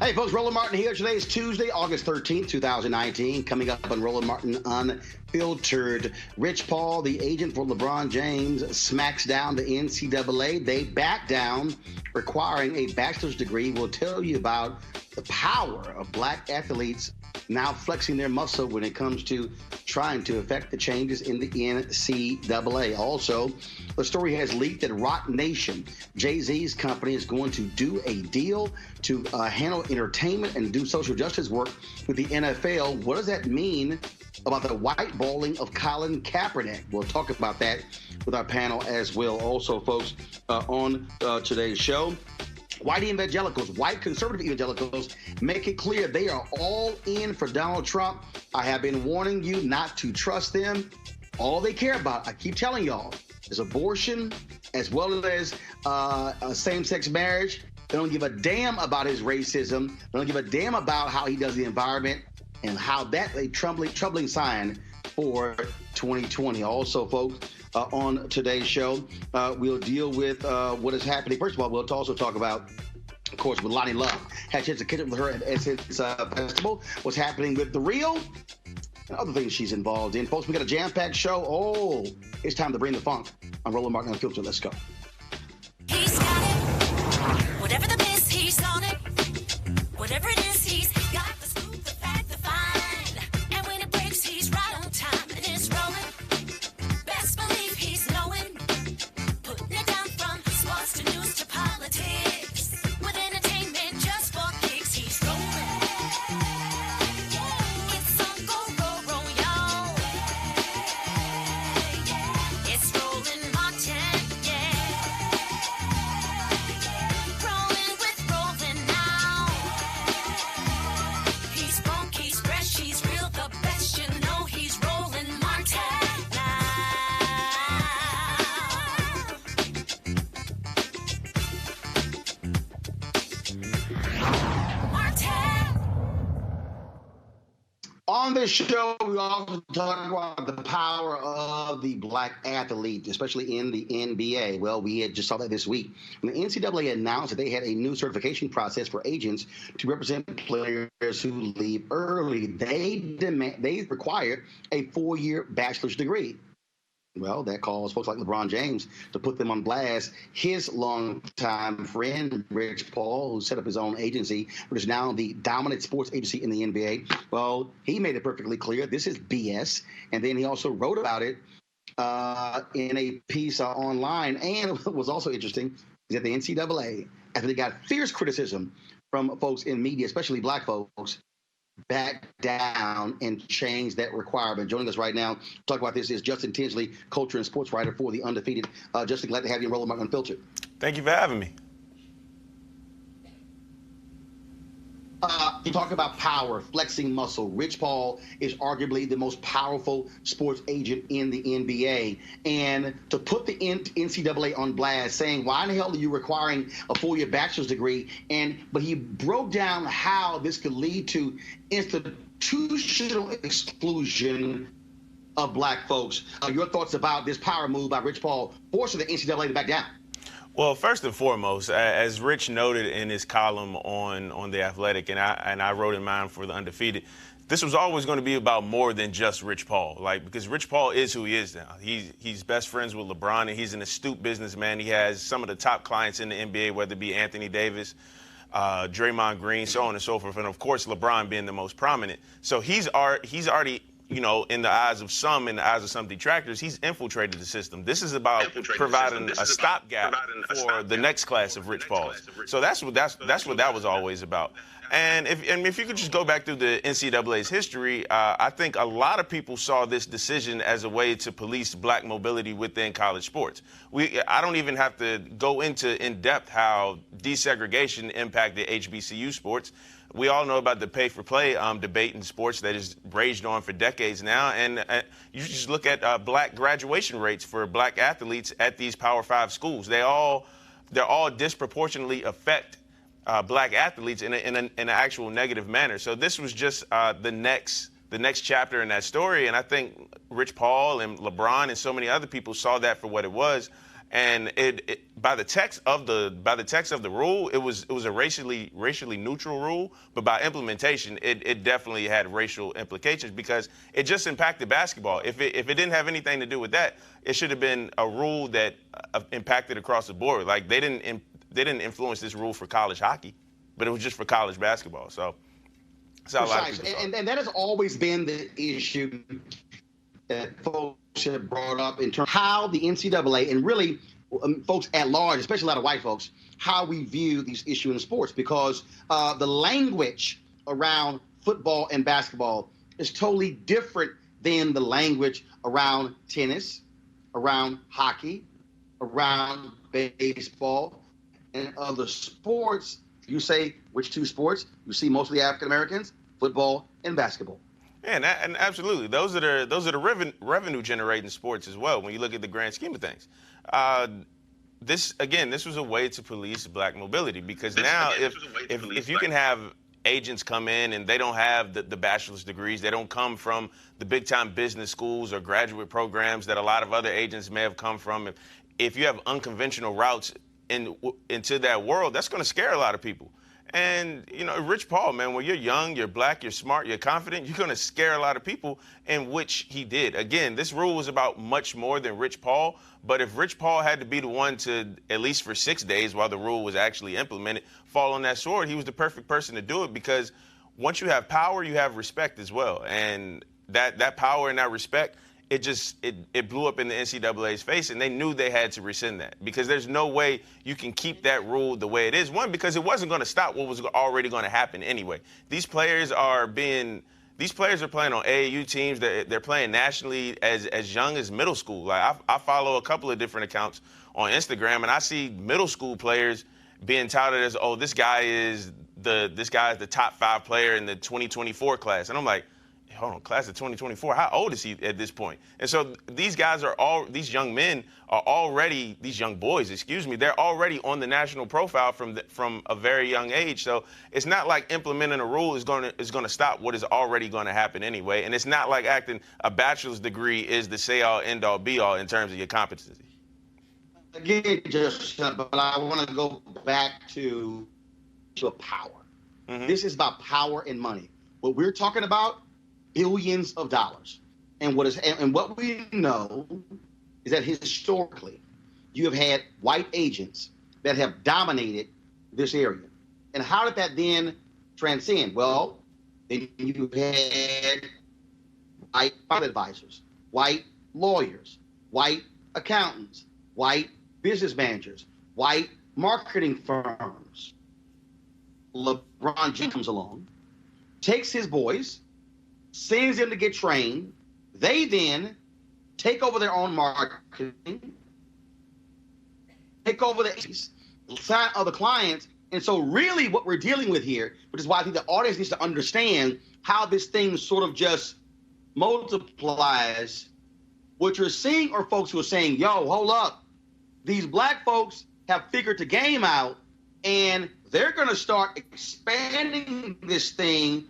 Hey, folks, Roland Martin here. Today is Tuesday, August 13th, 2019. Coming up on Roland Martin Unfiltered. Rich Paul, the agent for LeBron James, smacks down the NCAA. They back down, requiring a bachelor's degree. We'll tell you about the power of black athletes now flexing their muscle when it comes to trying to affect the changes in the NCAA. Also, the story has leaked that Rock Nation, Jay-Z's company, is going to do a deal to handle entertainment and do social justice work with the NFL. What does that mean about the whiteballing of Colin Kaepernick? We'll talk about that with our panel as well. Also, folks, on today's show, white evangelicals, white conservative evangelicals, make it clear they are all in for Donald Trump. I have been warning you not to trust them. All they care about, I keep telling y'all, is abortion as well as same-sex marriage. They don't give a damn about his racism. They don't give a damn about how he does the environment and how that's a troubling sign for 2020. Also, folks, on today's show, we'll deal with what is happening. First of all, we'll also talk about, of course, with Lonnie Love. Had a chance to catch up with her at Essence Festival. What's happening with The Real and other things she's involved in. Folks, we got a jam-packed show. Oh, it's time to bring the funk on Roland Martin Unfiltered. Let's go. He's got it. Whatever the miss, he's on it. Whatever it is, he's got the scoop, the fact, the find. And when it breaks, he's right on time and it's rolling. Best believe he's knowing. Putting it down from sports to news to politics. With entertainment just for kicks, he's rolling. It's on go, y'all. It's Roland Martin, rolling with Roland now. He's funk, he's fresh, he's real, the best, you know he's Roland Martin now. Martin. On this show, we also talk about the power of the black athlete, especially in the NBA. Well, we had just saw that this week. When the NCAA announced that they had a new certification process for agents to represent players who leave early, they require a 4-year bachelor's degree. Well, that caused folks like LeBron James to put them on blast. His longtime friend, Rich Paul, who set up his own agency, which is now the dominant sports agency in the NBA, well, he made it perfectly clear this is BS. And then he also wrote about it in a piece online. And what was also interesting is that the NCAA, after they got fierce criticism from folks in media, especially black folks, back down and change that requirement. Joining us right now to talk about this is Justin Tinsley, culture and sports writer for The Undefeated. Justin, glad to have you in Roland Martin Unfiltered. Thank you for having me. You talk about power, flexing muscle. Rich Paul is arguably the most powerful sports agent in the NBA. And to put the NCAA on blast, saying, why in the hell are you requiring a 4-year bachelor's degree? But he broke down how this could lead to institutional exclusion of black folks. Your thoughts about this power move by Rich Paul forcing the NCAA to back down? Well, first and foremost, as Rich noted in his column on The Athletic, and I wrote in mine for The Undefeated, this was always going to be about more than just Rich Paul. Because Rich Paul is who he is now. He's best friends with LeBron, and he's an astute businessman. He has some of the top clients in the NBA, whether it be Anthony Davis, Draymond Green, so on and so forth, and of course LeBron being the most prominent. So he's already, in the eyes of some detractors, he's infiltrated the system. This is about providing a stopgap for the next class of Rich Pauls. So that's what that was always about. And if you could just go back through the NCAA's history, I think a lot of people saw this decision as a way to police black mobility within college sports. I don't even have to go into in depth how desegregation impacted HBCU sports. We all know about the pay-for-play debate in sports that has raged on for decades now. And you just look at black graduation rates for black athletes at these Power 5 schools. They're all disproportionately affect black athletes in an actual negative manner. So this was just the next chapter in that story. And I think Rich Paul and LeBron and so many other people saw that for what it was. And by the text of the rule, it was a racially neutral rule, but by implementation, it definitely had racial implications because it just impacted basketball. If it didn't have anything to do with that, it should have been a rule that impacted across the board. Like they didn't influence this rule for college hockey, but it was just for college basketball. So that's how a lot of people saw it. And that has always been the issue that folks have brought up in terms of how the NCAA and really folks at large, especially a lot of white folks, how we view these issues in sports, because the language around football and basketball is totally different than the language around tennis, around hockey, around baseball, and other sports. You say which two sports? You see mostly African Americans, football and basketball. Yeah, and absolutely, those are the revenue generating sports as well. When you look at the grand scheme of things, this was a way to police black mobility because now if you can have agents come in and they don't have the bachelor's degrees, they don't come from the big time business schools or graduate programs that a lot of other agents may have come from. If you have unconventional routes into that world, that's going to scare a lot of people. And, Rich Paul, man, when you're young, you're black, you're smart, you're confident, you're going to scare a lot of people, in which he did. Again, this rule was about much more than Rich Paul, but if Rich Paul had to be the one to, at least for 6 days while the rule was actually implemented, fall on that sword, he was the perfect person to do it because once you have power, you have respect as well. And that power and that respect, it blew up in the NCAA's face, and they knew they had to rescind that because there's no way you can keep that rule the way it is. One, because it wasn't going to stop what was already going to happen anyway. These players are playing on AAU teams. They're playing nationally as young as middle school. Like I follow a couple of different accounts on Instagram, and I see middle school players being touted as, oh, this guy is the top 5 player in the 2024 class, and I'm like, hold on, class of 2024, how old is he at this point? And so these young boys, they're already on the national profile from a very young age. So it's not like implementing a rule is going to stop what is already going to happen anyway. And it's not like acting a bachelor's degree is the say-all, end-all, be-all in terms of your competency. Again, but I want to go back to power. Mm-hmm. This is about power and money. What we're talking about, billions of dollars. And what we know is that historically, you have had white agents that have dominated this area. And how did that then transcend? Well, then you had white advisors, white lawyers, white accountants, white business managers, white marketing firms. LeBron James comes along, takes his boys, sends them to get trained. They then take over their own marketing, take over sign other clients. And so really what we're dealing with here, which is why I think the audience needs to understand how this thing sort of just multiplies. What you're seeing are folks who are saying, yo, hold up. These black folks have figured the game out, and they're going to start expanding this thing.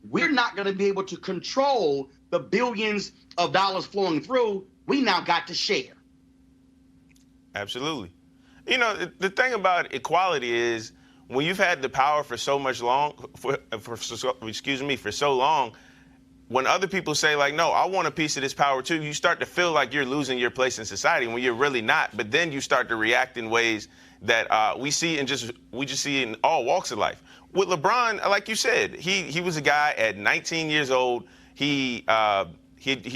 We're not going to be able to control the billions of dollars flowing through. We now got to share. Absolutely. The thing about equality is when you've had the power for so long, when other people say like, no, I want a piece of this power too, you start to feel like you're losing your place in society when you're really not. But then you start to react in ways that we just see in all walks of life. With LeBron, like you said, he was a guy at 19 years old. He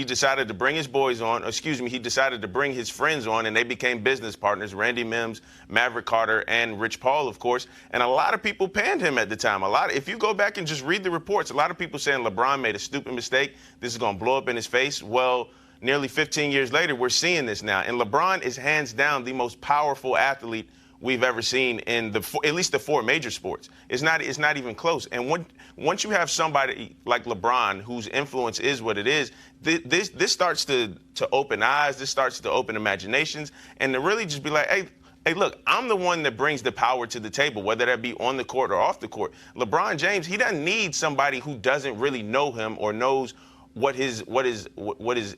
decided to bring his boys on. He decided to bring his friends on, and they became business partners. Randy Mims, Maverick Carter, and Rich Paul, of course. And a lot of people panned him at the time. If you go back and just read the reports, a lot of people saying LeBron made a stupid mistake. This is going to blow up in his face. Well, nearly 15 years later, we're seeing this now. And LeBron is hands down the most powerful athlete we've ever seen in at least the 4 major sports. It's not even close. And once you have somebody like LeBron whose influence is what it is, this starts to open eyes. This starts to open imaginations, and to really just be like, hey, look, I'm the one that brings the power to the table, whether that be on the court or off the court. LeBron James, he doesn't need somebody who doesn't really know him or knows what his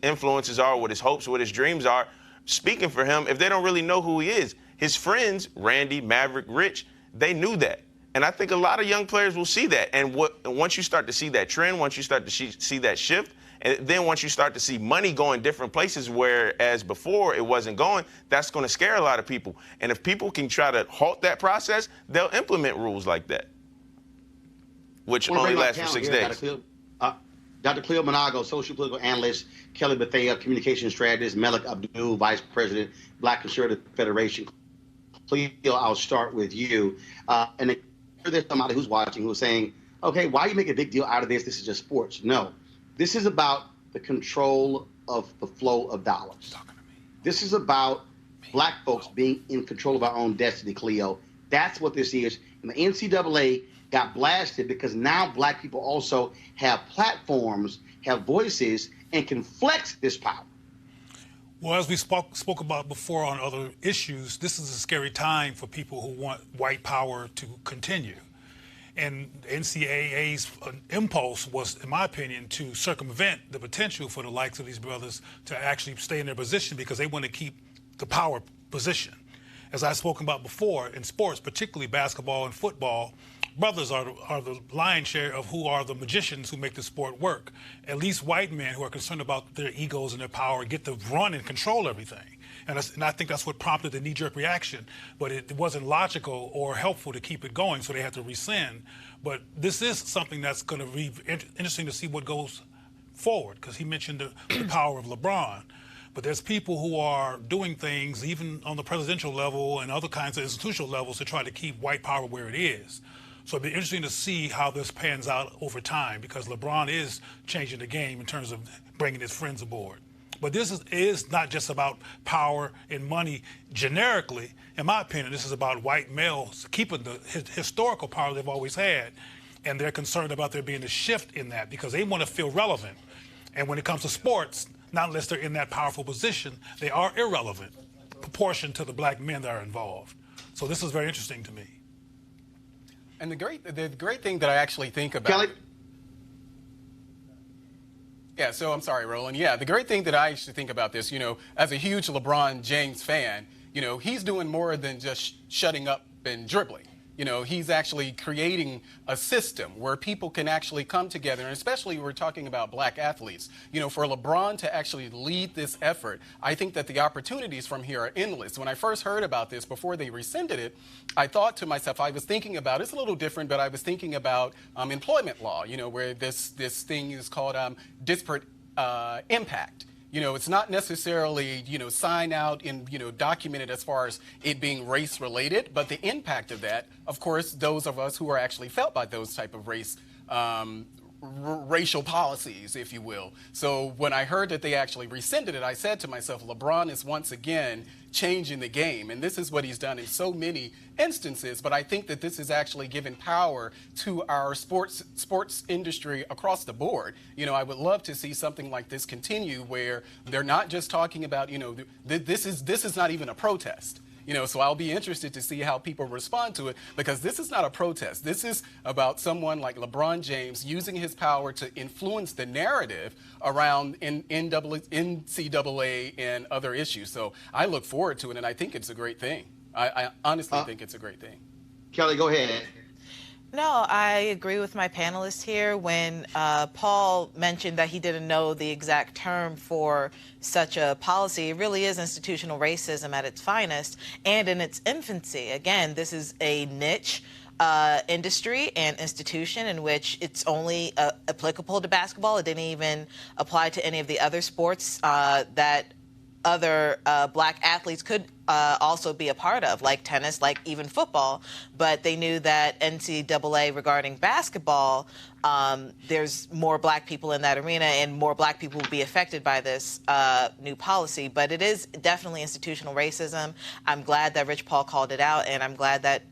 influences are, what his hopes, what his dreams are. speaking for him if they don't really know who he is. His friends, Randy, Maverick, Rich, they knew that. And I think a lot of young players will see that. And once you start to see that trend, once you start to see that shift, and then once you start to see money going different places, whereas before it wasn't going, that's going to scare a lot of people. And if people can try to halt that process, they'll implement rules like that, which only lasts for 6 days. Dr. Cleo Monago, social political analyst, Kelly Bethea, communication strategist, Melik Abdul, vice president, Black Conservative Federation. Cleo, I'll start with you. And there's somebody who's watching who's saying, okay, why you make a big deal out of this? This is just sports. No, this is about the control of the flow of dollars. This is about Black folks being in control of our own destiny, Cleo. That's what this is. And the NCAA got blasted because now Black people also have platforms, have voices, and can flex this power. Well, as we spoke about before on other issues, this is a scary time for people who want white power to continue. And NCAA's impulse was, in my opinion, to circumvent the potential for the likes of these brothers to actually stay in their position because they want to keep the power position. As I've spoken about before, in sports, particularly basketball and football, brothers are the lion's share of who are the magicians who make the sport work. At least white men who are concerned about their egos and their power get to run and control everything. And I think that's what prompted the knee-jerk reaction. But it wasn't logical or helpful to keep it going, so they had to rescind. But this is something that's going to be interesting to see what goes forward, because he mentioned the power of LeBron. But there's people who are doing things, even on the presidential level and other kinds of institutional levels, to try to keep white power where it is. So it'll be interesting to see how this pans out over time, because LeBron is changing the game in terms of bringing his friends aboard. But this is not just about power and money generically. In my opinion, this is about white males keeping the historical power they've always had. And they're concerned about there being a shift in that because they want to feel relevant. And when it comes to sports, not unless they're in that powerful position, they are irrelevant proportion to the Black men that are involved. So this is very interesting to me. And the great thing that I actually think about... Kelly? Yeah, so I'm sorry, Roland. Yeah, the great thing that I actually think about this, as a huge LeBron James fan, he's doing more than just shutting up and dribbling. He's actually creating a system where people can actually come together, and especially we're talking about Black athletes. For LeBron to actually lead this effort, I think that the opportunities from here are endless. When I first heard about this, before they rescinded it, I thought to myself, I was thinking about, it's a little different, but I was thinking about employment law, where this thing is called disparate impact. It's not necessarily, sign out and, documented as far as it being race related, but the impact of that, of course, those of us who are actually felt by those type of racial policies, if you will. So when I heard that they actually rescinded it, I said to myself, LeBron is once again changing the game. And this is what he's done in so many instances. But I think that this is actually giving power to our sports industry across the board. I would love to see something like this continue where they're not just talking about, this is not even a protest. So I'll be interested to see how people respond to it, because this is not a protest. This is about someone like LeBron James using his power to influence the narrative around NCAA and other issues. So I look forward to it, and I think it's a great thing. I honestly think it's a great thing. Kelly, go ahead. No, I agree with my panelists here. When Paul mentioned that he didn't know the exact term for such a policy, it really is institutional racism at its finest and in its infancy. Again, this is a niche industry and institution in which it's only applicable to basketball. It didn't even apply to any of the other sports that other Black athletes could also be a part of, like tennis, like even football. But they knew that NCAA regarding basketball, there's more Black people in that arena and more Black people will be affected by this new policy. But it is definitely institutional racism. I'm glad that Rich Paul called it out, and I'm glad that,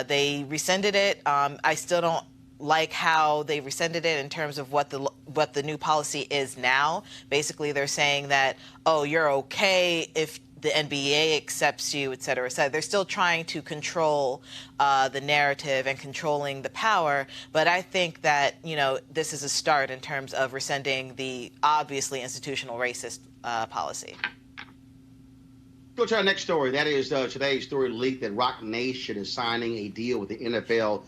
they rescinded it. I still don't like how they rescinded it in terms of what the new policy is now. Basically, they're saying that, oh, you're okay if the NBA accepts you, et cetera, et cetera. They're still trying to control the narrative and controlling the power. But I think that, this is a start in terms of rescinding the obviously institutional racist policy. Go to our next story. That is today's story leaked that Rock Nation is signing a deal with the NFL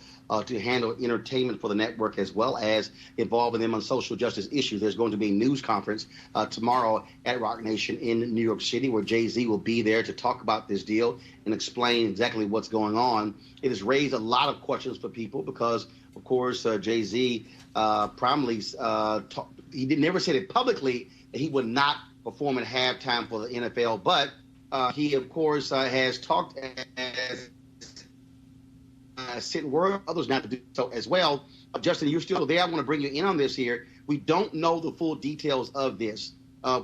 to handle entertainment for the network, as well as involving them on social justice issues. There's going to be a news conference tomorrow at Rock Nation in New York City, where Jay-Z will be there to talk about this deal and explain exactly what's going on. It has raised a lot of questions for people because, of course, Jay-Z primarily he never said it publicly that he would not perform at halftime for the NFL, but he, of course, has talked as sent word others not to do so as well. Justin, you're still there. I want to bring you in on this here. We don't know the full details of this.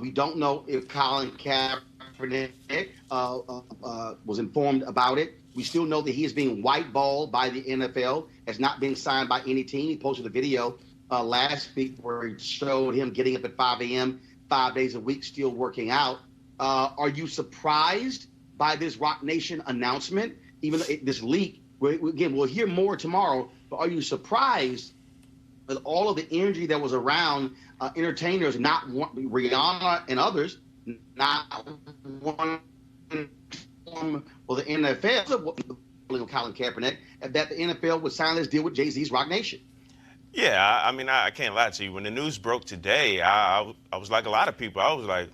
We don't know if Colin Kaepernick was informed about it. We still know that he is being whiteballed by the NFL, has not been signed by any team. He posted a video last week where he showed him getting up at 5 a.m., 5 days a week, still working out. Are you surprised by this Rock Nation announcement, even though this leak? Again, we'll hear more tomorrow, but are you surprised with all of the energy that was around entertainers, not Rihanna and others, not one for the NFL, Colin Kaepernick, that the NFL would sign this deal with Jay-Z's Rock Nation? Yeah, I mean, I can't lie to you. When the news broke today, I was like a lot of people. I was like,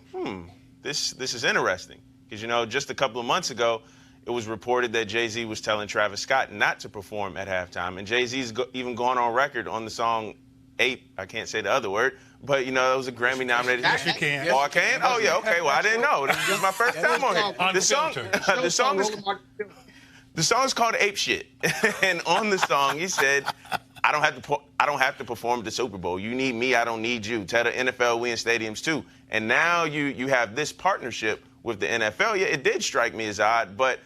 this is interesting. Because, just a couple of months ago, it was reported that Jay-Z was telling Travis Scott not to perform at halftime. And Jay-Z's even gone on record on the song Ape. I can't say the other word. But, it was a Grammy-nominated. Yes, you can. Oh, I can? Oh, yeah, okay. Well, I didn't know. This is my first time on here. The song is called Ape Shit. And on the song, he said, I don't have to perform at the Super Bowl. You need me, I don't need you. Tell the NFL we in stadiums too. And now you have this partnership with the NFL. Yeah, it did strike me as odd, but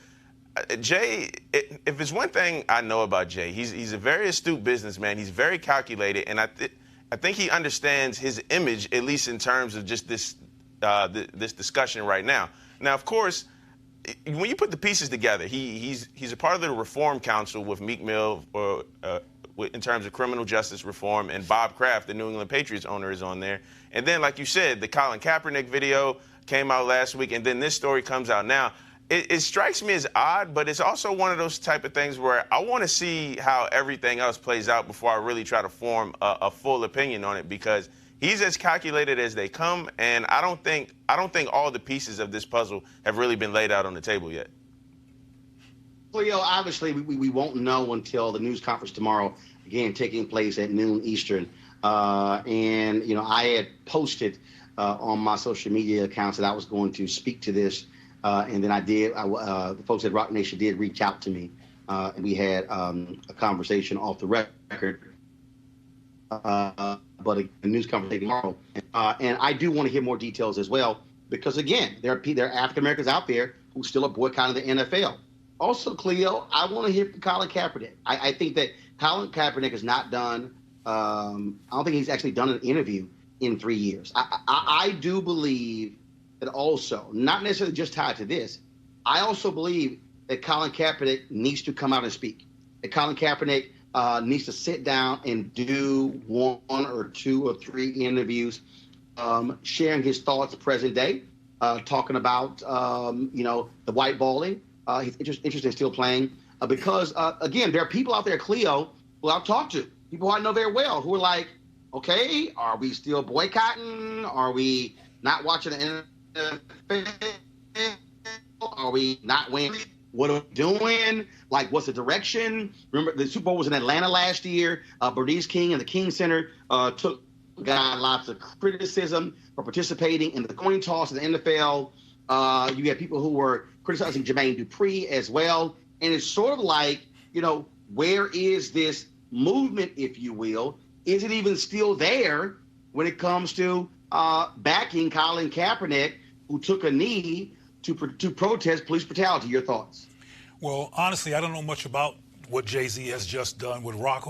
Jay, if it's one thing I know about Jay, he's a very astute businessman. He's very calculated, and I think he understands his image, at least in terms of just this discussion right now. Now, of course, when you put the pieces together, he's a part of the Reform Council with Meek Mill in terms of criminal justice reform, and Bob Kraft, the New England Patriots owner, is on there. And then, like you said, the Colin Kaepernick video came out last week, and then this story comes out now. It strikes me as odd, but it's also one of those type of things where I want to see how everything else plays out before I really try to form a full opinion on it, because he's as calculated as they come, and I don't think all the pieces of this puzzle have really been laid out on the table yet. Well, obviously we won't know until the news conference tomorrow, again, taking place at noon Eastern. And I had posted on my social media accounts that I was going to speak to this. And then the folks at Rock Nation did reach out to me, and we had a conversation off the record, but a news conversation tomorrow. And I do want to hear more details as well, because, again, there are African Americans out there who still are boycotting the NFL. Also, Cleo, I want to hear from Colin Kaepernick. I think that Colin Kaepernick has not done, I don't think he's actually done an interview in 3 years. I do believe that also, not necessarily just tied to this, I also believe that Colin Kaepernick needs to come out and speak. That Colin Kaepernick needs to sit down and do 1 or 2 or 3 interviews, sharing his thoughts present day, talking about, the white balling. He's interested in still playing because, again, there are people out there, Cleo, who I've talked to, people I know very well, who are like, okay, are we still boycotting? Are we not watching the NFL? Are we not winning? What are we doing? Like, what's the direction? Remember, the Super Bowl was in Atlanta last year. Bernice King and the King Center got lots of criticism for participating in the coin toss in the NFL. You had people who were criticizing Jermaine Dupri as well. And it's sort of like, where is this movement, if you will? Is it even still there when it comes to backing Colin Kaepernick, who took a knee to protest police brutality? Your thoughts? Well, honestly, I don't know much about what Jay-Z has just done with Rock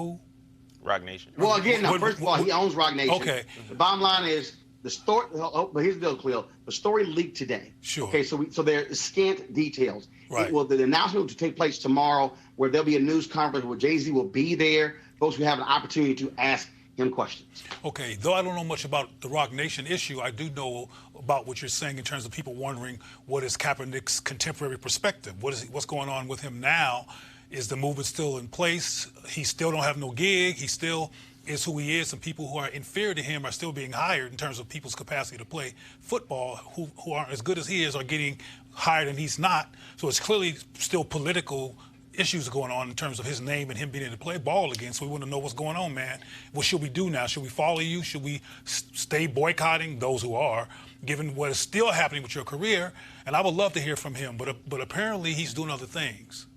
Nation. Well, again, first of all, he owns Rock Nation. Okay. The bottom line is the story. But here's the deal, Cleo. The story leaked today. Sure. Okay, so there are scant details. Right. The announcement will take place tomorrow, where there'll be a news conference where Jay-Z will be there. Folks will have an opportunity to ask him questions. Okay, though I don't know much about the Rock Nation issue, I do know about what you're saying in terms of people wondering what is Kaepernick's contemporary perspective. What's going on with him now? Is the movement still in place? He still don't have no gig. He still is who he is, and people who are inferior to him are still being hired in terms of people's capacity to play football, who aren't as good as he is are getting hired and he's not. So it's clearly still political issues going on in terms of his name and him being able to play ball again. So we want to know what's going on, man. What should we do now? Should we follow you? Should we stay boycotting those who are, given what is still happening with your career? And I would love to hear from him, but apparently he's doing other things.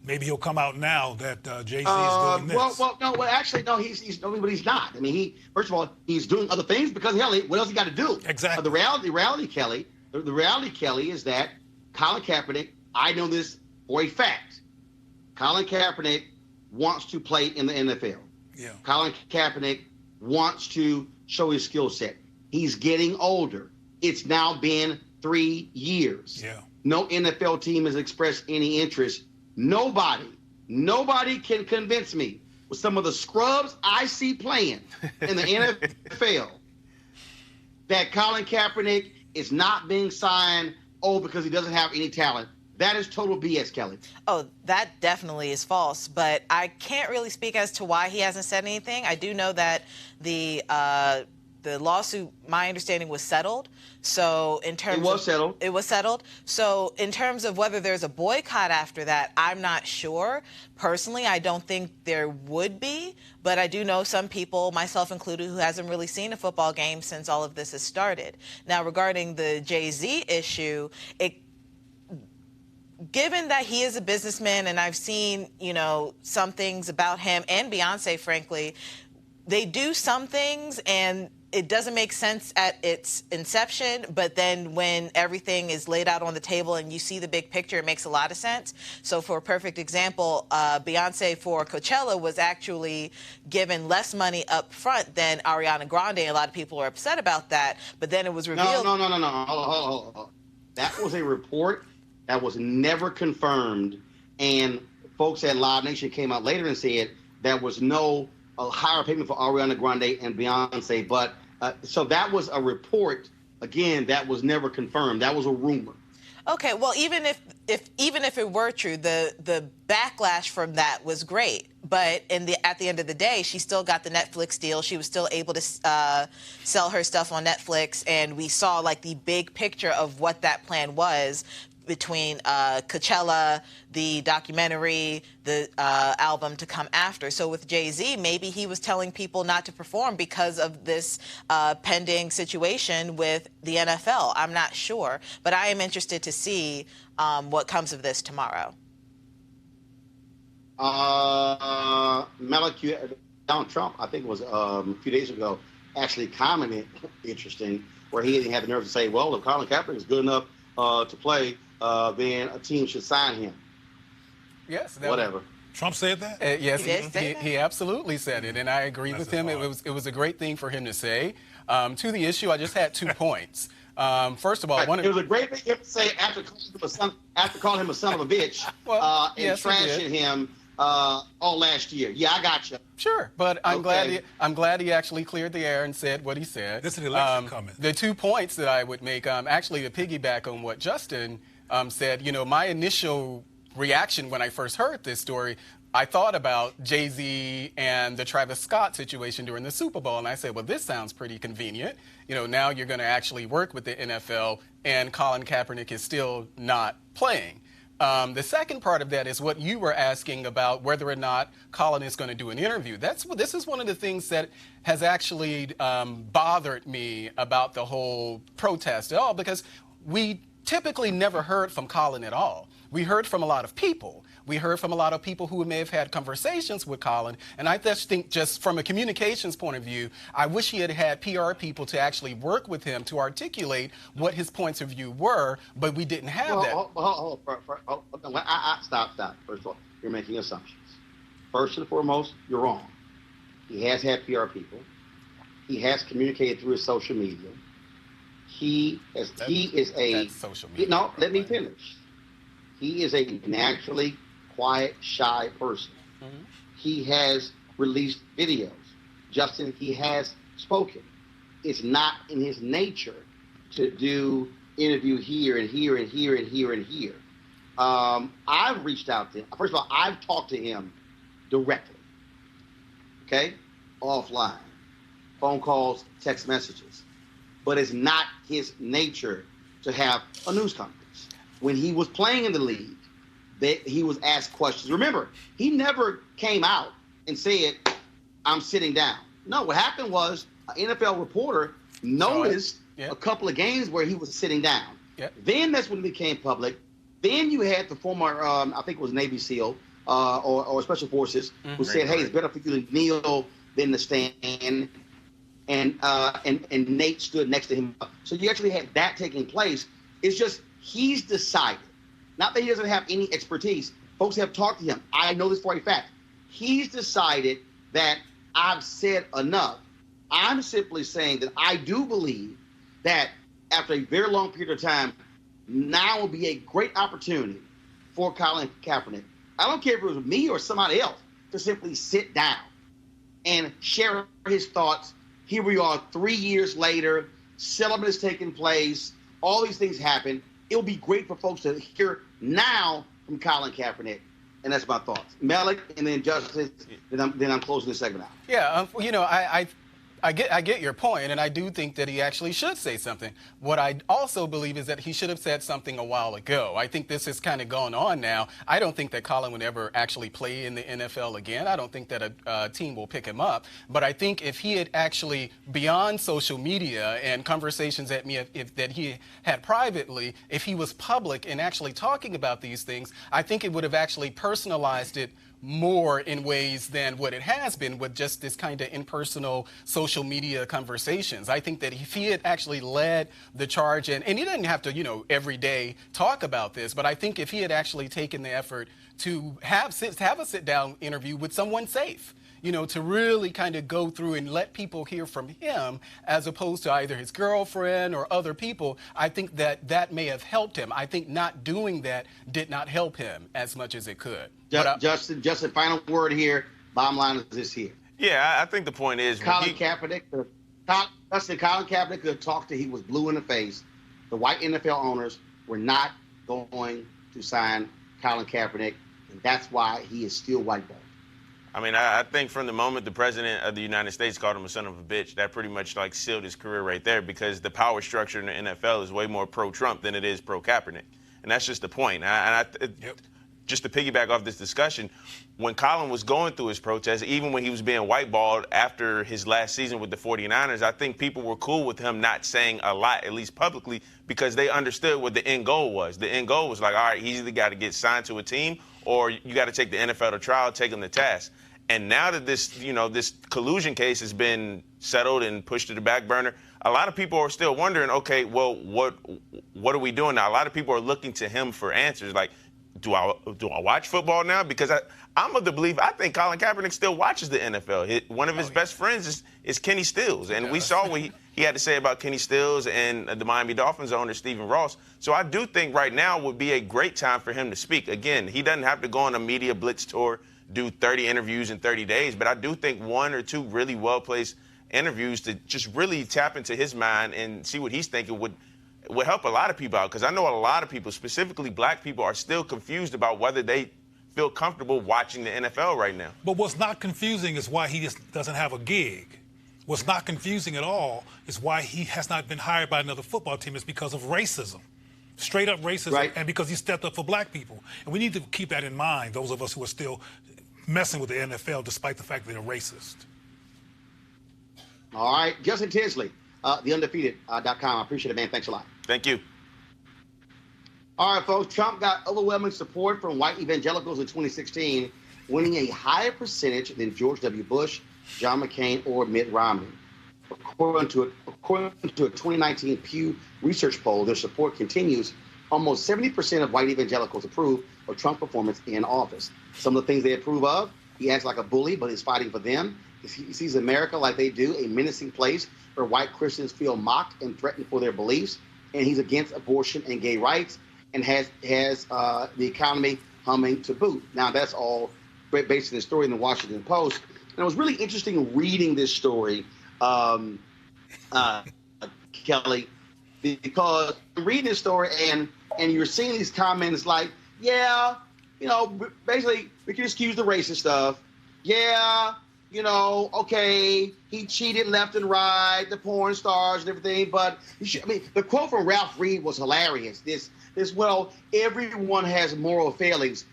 Maybe he'll come out now that Jay-Z is doing this. Actually, no, but he's not. I mean, first of all, he's doing other things because, hell, what else he got to do? Exactly. The reality, Kelly, is that Colin Kaepernick, I know this for a fact, Colin Kaepernick wants to play in the NFL. Yeah. Colin Kaepernick wants to show his skill set. He's getting older. It's now been 3 years. Yeah. No NFL team has expressed any interest. Nobody can convince me with some of the scrubs I see playing in the NFL that Colin Kaepernick is not being signed because he doesn't have any talent. That is total BS, Kelly. Oh, that definitely is false. But I can't really speak as to why he hasn't said anything. I do know that the lawsuit, my understanding, was settled. So in terms it was settled. So in terms of whether there's a boycott after that, I'm not sure. Personally, I don't think there would be, but I do know some people, myself included, who hasn't really seen a football game since all of this has started. Now, regarding the Jay-Z issue, given that he is a businessman, and I've seen, some things about him and Beyonce, frankly, they do some things and it doesn't make sense at its inception, but then when everything is laid out on the table and you see the big picture, it makes a lot of sense. So for a perfect example, Beyonce for Coachella was actually given less money up front than Ariana Grande. A lot of people are upset about that, but then it was revealed. No. Hold on. That was a report that was never confirmed, and folks at Live Nation came out later and said there was no higher payment for Ariana Grande and Beyonce, but so that was a report, again, that was never confirmed. That was a rumor. Okay, well, even if it were true, the backlash from that was great. But at the end of the day, she still got the Netflix deal. She was still able to sell her stuff on Netflix, and we saw like the big picture of what that plan was between Coachella, the documentary, the album to come after. So with Jay-Z, maybe he was telling people not to perform because of this pending situation with the NFL. I'm not sure, but I am interested to see what comes of this tomorrow. Donald Trump, I think it was a few days ago, actually commented, interesting, where he didn't have the nerve to say, well, if Colin Kaepernick is good enough to play, then a team should sign him. Yes. Whatever. Trump said that? Yes, he absolutely said it, and I agree with him. It was a great thing for him to say. To the issue, I just had 2 points. First of all, it was a great thing to say after calling him a son of a bitch and yes, trashing him all last year. Yeah, I got you. Sure, but I'm glad he actually cleared the air and said what he said. This is an election coming. The 2 points that I would make, actually to piggyback on what Justin said, my initial reaction when I first heard this story, I thought about Jay-Z and the Travis Scott situation during the Super Bowl, and I said, well, this sounds pretty convenient. Now you're going to actually work with the NFL, and Colin Kaepernick is still not playing. The second part of that is what you were asking about whether or not Colin is going to do an interview. This is one of the things that has actually bothered me about the whole protest at all, because we typically never heard from Colin at all. We heard from a lot of people. We heard from a lot of people who may have had conversations with Colin, and I just think just from a communications point of view, I wish he had had PR people to actually work with him to articulate what his points of view were, but we didn't have that. Stop. First of all, you're making assumptions. First and foremost, you're wrong. He has had PR people. He has communicated through his social media. Let me finish. He is a naturally quiet, shy person. Mm-hmm. He has released videos. Justin, he has spoken. It's not in his nature to do interview here and here and here and here and here. I've reached out to him. First of all, I've talked to him directly, okay, offline, phone calls, text messages. But it's not his nature to have a news conference. When he was playing in the league, he was asked questions. Remember, he never came out and said, I'm sitting down. No, what happened was an NFL reporter noticed a couple of games where he was sitting down. Yep. Then that's when it became public. Then you had the former, I think it was Navy SEAL or Special Forces, who said, hey, it's better for you to kneel than to stand. And Nate stood next to him. So you actually had that taking place. It's just he's decided. Not that he doesn't have any expertise. Folks have talked to him. I know this for a fact. He's decided that I've said enough. I'm simply saying that I do believe that after a very long period of time, now will be a great opportunity for Colin Kaepernick. I don't care if it was me or somebody else to simply sit down and share his thoughts. Here we are 3 years later, settlement is taking place, all these things happen. It'll be great for folks to hear now from Colin Kaepernick. And that's my thoughts. Malik, and then Justice, then I'm closing this segment out. Yeah, I get your point, and I do think that he actually should say something. What I also believe is that he should have said something a while ago. I think this has kind of gone on now. I don't think that Colin would ever actually play in the NFL again. I don't think that a team will pick him up. But I think if he had actually, beyond social media and conversations that he had privately, if he was public and actually talking about these things, I think it would have actually personalized it more in ways than what it has been with just this kind of impersonal social media conversations. I think that if he had actually led the charge, and he didn't have to, every day talk about this, but I think if he had actually taken the effort to have a sit-down interview with someone safe, to really kind of go through and let people hear from him as opposed to either his girlfriend or other people, I think that may have helped him. I think not doing that did not help him as much as it could. Justin, final word here. Bottom line is this here. Yeah, I think the point is Colin Kaepernick could have talked to he was blue in the face. The white NFL owners were not going to sign Colin Kaepernick, and that's why he is still whiteballed. I mean, I think from the moment the president of the United States called him a son of a bitch, that pretty much sealed his career right there, because the power structure in the NFL is way more pro-Trump than it is pro-Kaepernick. And that's just the point. Just to piggyback off this discussion, when Colin was going through his protest, even when he was being whiteballed after his last season with the 49ers, I think people were cool with him not saying a lot, at least publicly, because they understood what the end goal was. The end goal was all right, he's either got to get signed to a team or you got to take the NFL to trial, take him to task. And now that this collusion case has been settled and pushed to the back burner, a lot of people are still wondering, okay, well, what are we doing now? A lot of people are looking to him for answers. Like, do I watch football now? Because I'm of the belief, I think Colin Kaepernick still watches the NFL. One of his best friends is Kenny Stills. And we saw what he had to say about Kenny Stills and the Miami Dolphins owner, Stephen Ross. So I do think right now would be a great time for him to speak. Again, he doesn't have to go on a media blitz tour, do 30 interviews in 30 days. But I do think one or two really well-placed interviews to just really tap into his mind and see what he's thinking would help a lot of people out, because I know a lot of people, specifically black people, are still confused about whether they feel comfortable watching the NFL right now. But what's not confusing is why he just doesn't have a gig. What's not confusing at all is why he has not been hired by another football team. It's because of racism, straight up racism, right. And because he stepped up for black people. And we need to keep that in mind, those of us who are still messing with the NFL despite the fact that they're racist. All right, Justin Tinsley, theundefeated.com. I appreciate it, man. Thanks a lot. Thank you. All right, folks. Trump got overwhelming support from white evangelicals in 2016, winning a higher percentage than George W. Bush, John McCain, or Mitt Romney. According to a 2019 Pew Research poll, their support continues. Almost 70% of white evangelicals approve of Trump's performance in office. Some of the things they approve of: he acts like a bully, but is fighting for them. He sees America like they do, a menacing place where white Christians feel mocked and threatened for their beliefs. And he's against abortion and gay rights, and has the economy humming to boot. Now, that's all based on the story in the Washington Post. it was really interesting reading this story, Kelly, because I'm reading this story and you're seeing these comments like, yeah, basically we can excuse the racist stuff. Yeah, okay, he cheated left and right, the porn stars and everything, but the quote from Ralph Reed was hilarious. Well, everyone has moral failings.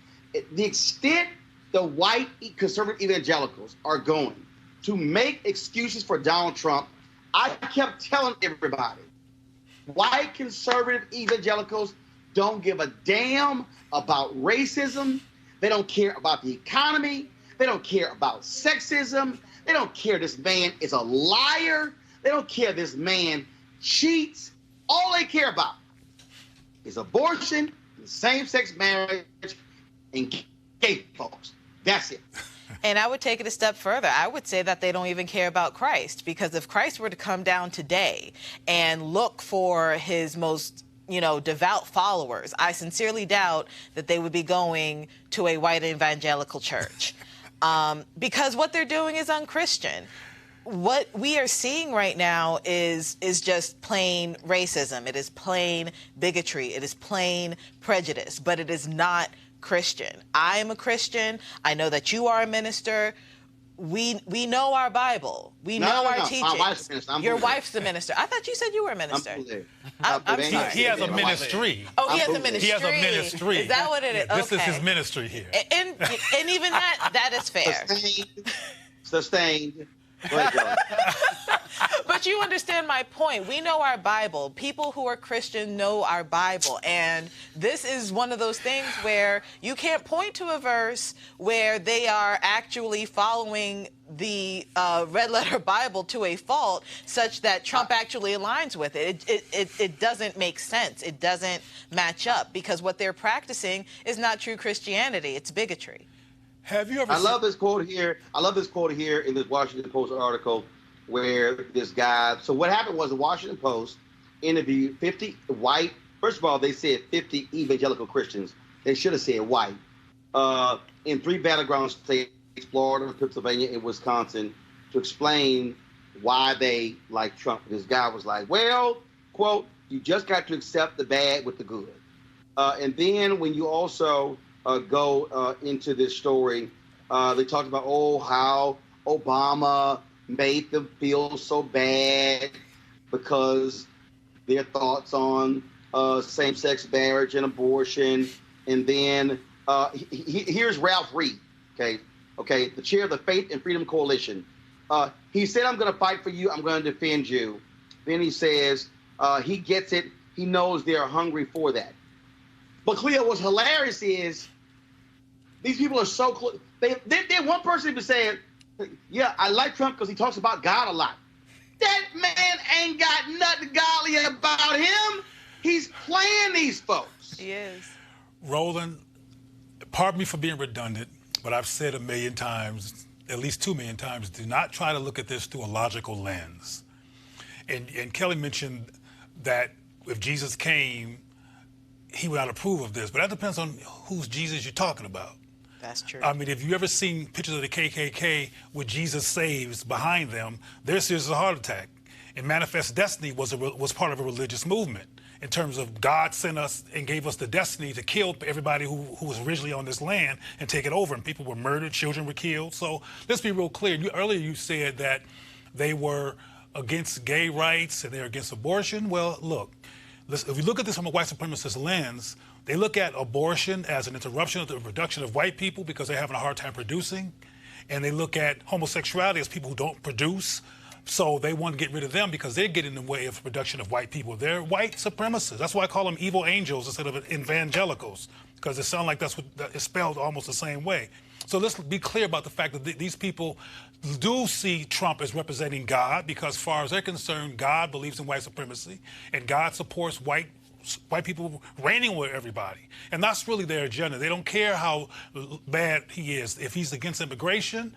The extent the white conservative evangelicals are going to make excuses for Donald Trump, I kept telling everybody, white conservative evangelicals don't give a damn about racism. They don't care about the economy. They don't care about sexism. They don't care this man is a liar. They don't care this man cheats. All they care about is abortion, same-sex marriage, and gay folks. That's it. And I would take it a step further. I would say that they don't even care about Christ, because if Christ were to come down today and look for his most devout followers, I sincerely doubt that they would be going to a white evangelical church. Because what they're doing is unchristian. What we are seeing right now is just plain racism. It is plain bigotry. It is plain prejudice, but it is not Christian. I am a Christian. I know that you are a minister. We know our Bible. We know our teachings. My wife's a minister. Your wife's the minister. I thought you said you were a minister. I'm sorry. He has a ministry. Oh, he has a ministry. He has a ministry. Is that what it is? This is his ministry here. And even that is fair. Sustained. Go ahead, Joe. But you understand my point. We know our Bible. People who are Christian know our Bible. And this is one of those things where you can't point to a verse where they are actually following the red letter Bible to a fault such that Trump actually aligns with it. It doesn't make sense. It doesn't match up, because what they're practicing is not true Christianity. It's bigotry. Have you ever I love this quote here in this Washington Post article where this guy, so what happened was the Washington Post interviewed 50 white, first of all, they said 50 evangelical Christians. They should have said white, in 3 battleground states, Florida, Pennsylvania, and Wisconsin, to explain why they like Trump. This guy was like, well, quote, you just got to accept the bad with the good. And then when you also go into this story, they talked about, how Obama made them feel so bad because their thoughts on same-sex marriage and abortion. And then here's Ralph Reed, okay, the chair of the Faith and Freedom Coalition. He said, I'm going to fight for you. I'm going to defend you. Then he says he gets it. He knows they're hungry for that. But Cleo, what's hilarious is these people are so close. They one person even saying, yeah, I like Trump because he talks about God a lot. That man ain't got nothing godly about him. He's playing these folks. He is. Roland, pardon me for being redundant, but I've said a million times, at least 2 million times, do not try to look at this through a logical lens. And Kelly mentioned that if Jesus came, he would not approve of this, but that depends on whose Jesus you're talking about. That's true. I mean, if you ever seen pictures of the KKK with Jesus Saves behind them, they're serious as a heart attack. And Manifest Destiny was part of a religious movement in terms of God sent us and gave us the destiny to kill everybody who was originally on this land and take it over. And people were murdered, children were killed. So let's be real clear. Earlier you said that they were against gay rights and they're against abortion. Well, look, if we look at this from a white supremacist lens, they look at abortion as an interruption of the reproduction of white people because they're having a hard time producing. And they look at homosexuality as people who don't produce. So they want to get rid of them because they get in the way of the production of white people. They're white supremacists. That's why I call them evil angels instead of evangelicals, because it sounds like that's what it's spelled almost the same way. So let's be clear about the fact that these people do see Trump as representing God, because as far as they're concerned, God believes in white supremacy and God supports white people reigning with everybody. And that's really their agenda. They don't care how bad he is. If he's against immigration,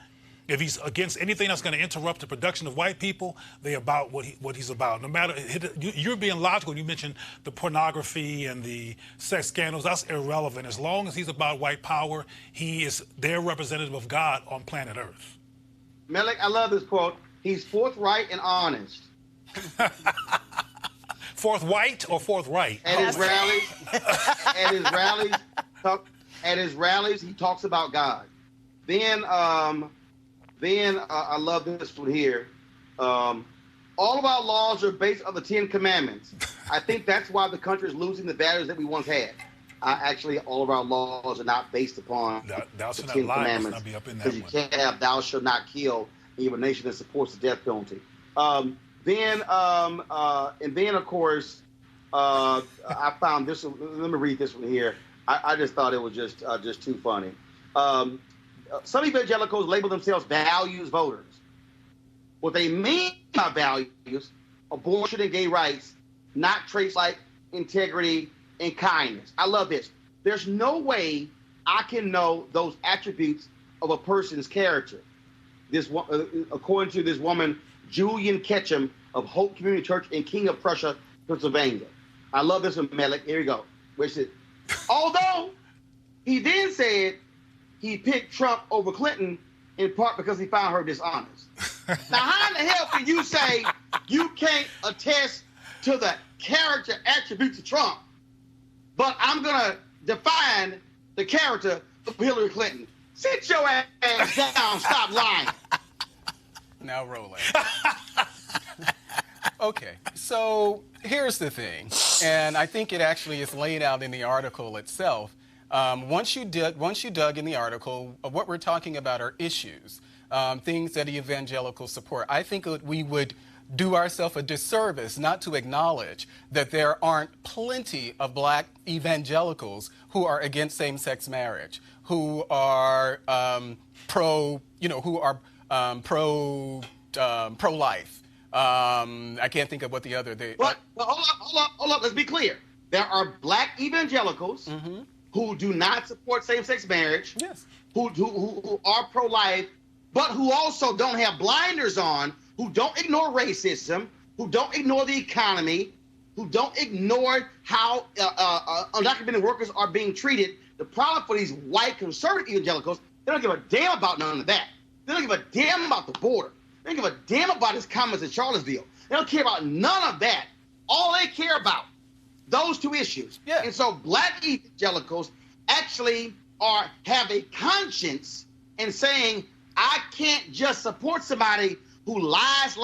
if he's against anything that's going to interrupt the production of white people, they're about what he's about. No matter, you're being logical. You mentioned the pornography and the sex scandals. That's irrelevant. As long as he's about white power, he is their representative of God on planet Earth. Melik, I love this quote. He's forthright and honest. Forthright or forthright? At his rallies, he talks about God. Then I love this one here. All of our laws are based on the 10 Commandments. I think that's why the country is losing the values that we once had. Actually, all of our laws are not based upon Thou the shalt 10 not lie, Commandments. must not be up in that Because you one. can't have thou shalt not kill, and you have a nation that supports the death penalty. And then, of course, I found this one. Let me read this one here. I just thought it was just too funny. Some evangelicals label themselves values voters. What they mean by values, abortion and gay rights, not traits like integrity and kindness. I love this. There's no way I can know those attributes of a person's character. According to this woman, Julian Ketchum of Hope Community Church in King of Prussia, Pennsylvania. I love this one, Melik. Here we go. Which is, although he then said he picked Trump over Clinton in part because he found her dishonest. Now, how in the hell can you say you can't attest to the character attributes of Trump, but I'm going to define the character of Hillary Clinton? Sit your ass down. Stop lying. Now, Roland. Okay, so here's the thing, and I think it actually is laid out in the article itself. Once you dug in the article, what we're talking about are issues, things that the evangelicals support. I think we would do ourselves a disservice not to acknowledge that there aren't plenty of black evangelicals who are against same-sex marriage, who are pro-life. I can't think of what the other they. But hold up. Let's be clear. There are black evangelicals who do not support same-sex marriage. Yes. Who are pro-life, but who also don't have blinders on, who don't ignore racism, who don't ignore the economy, who don't ignore how undocumented workers are being treated. The problem for these white conservative evangelicals, they don't give a damn about none of that. They don't give a damn about the border. They don't give a damn about his comments in Charlottesville. They don't care about none of that. All they care about, those two issues. Yeah. And so black evangelicals actually have a conscience in saying, I can't just support somebody who lies,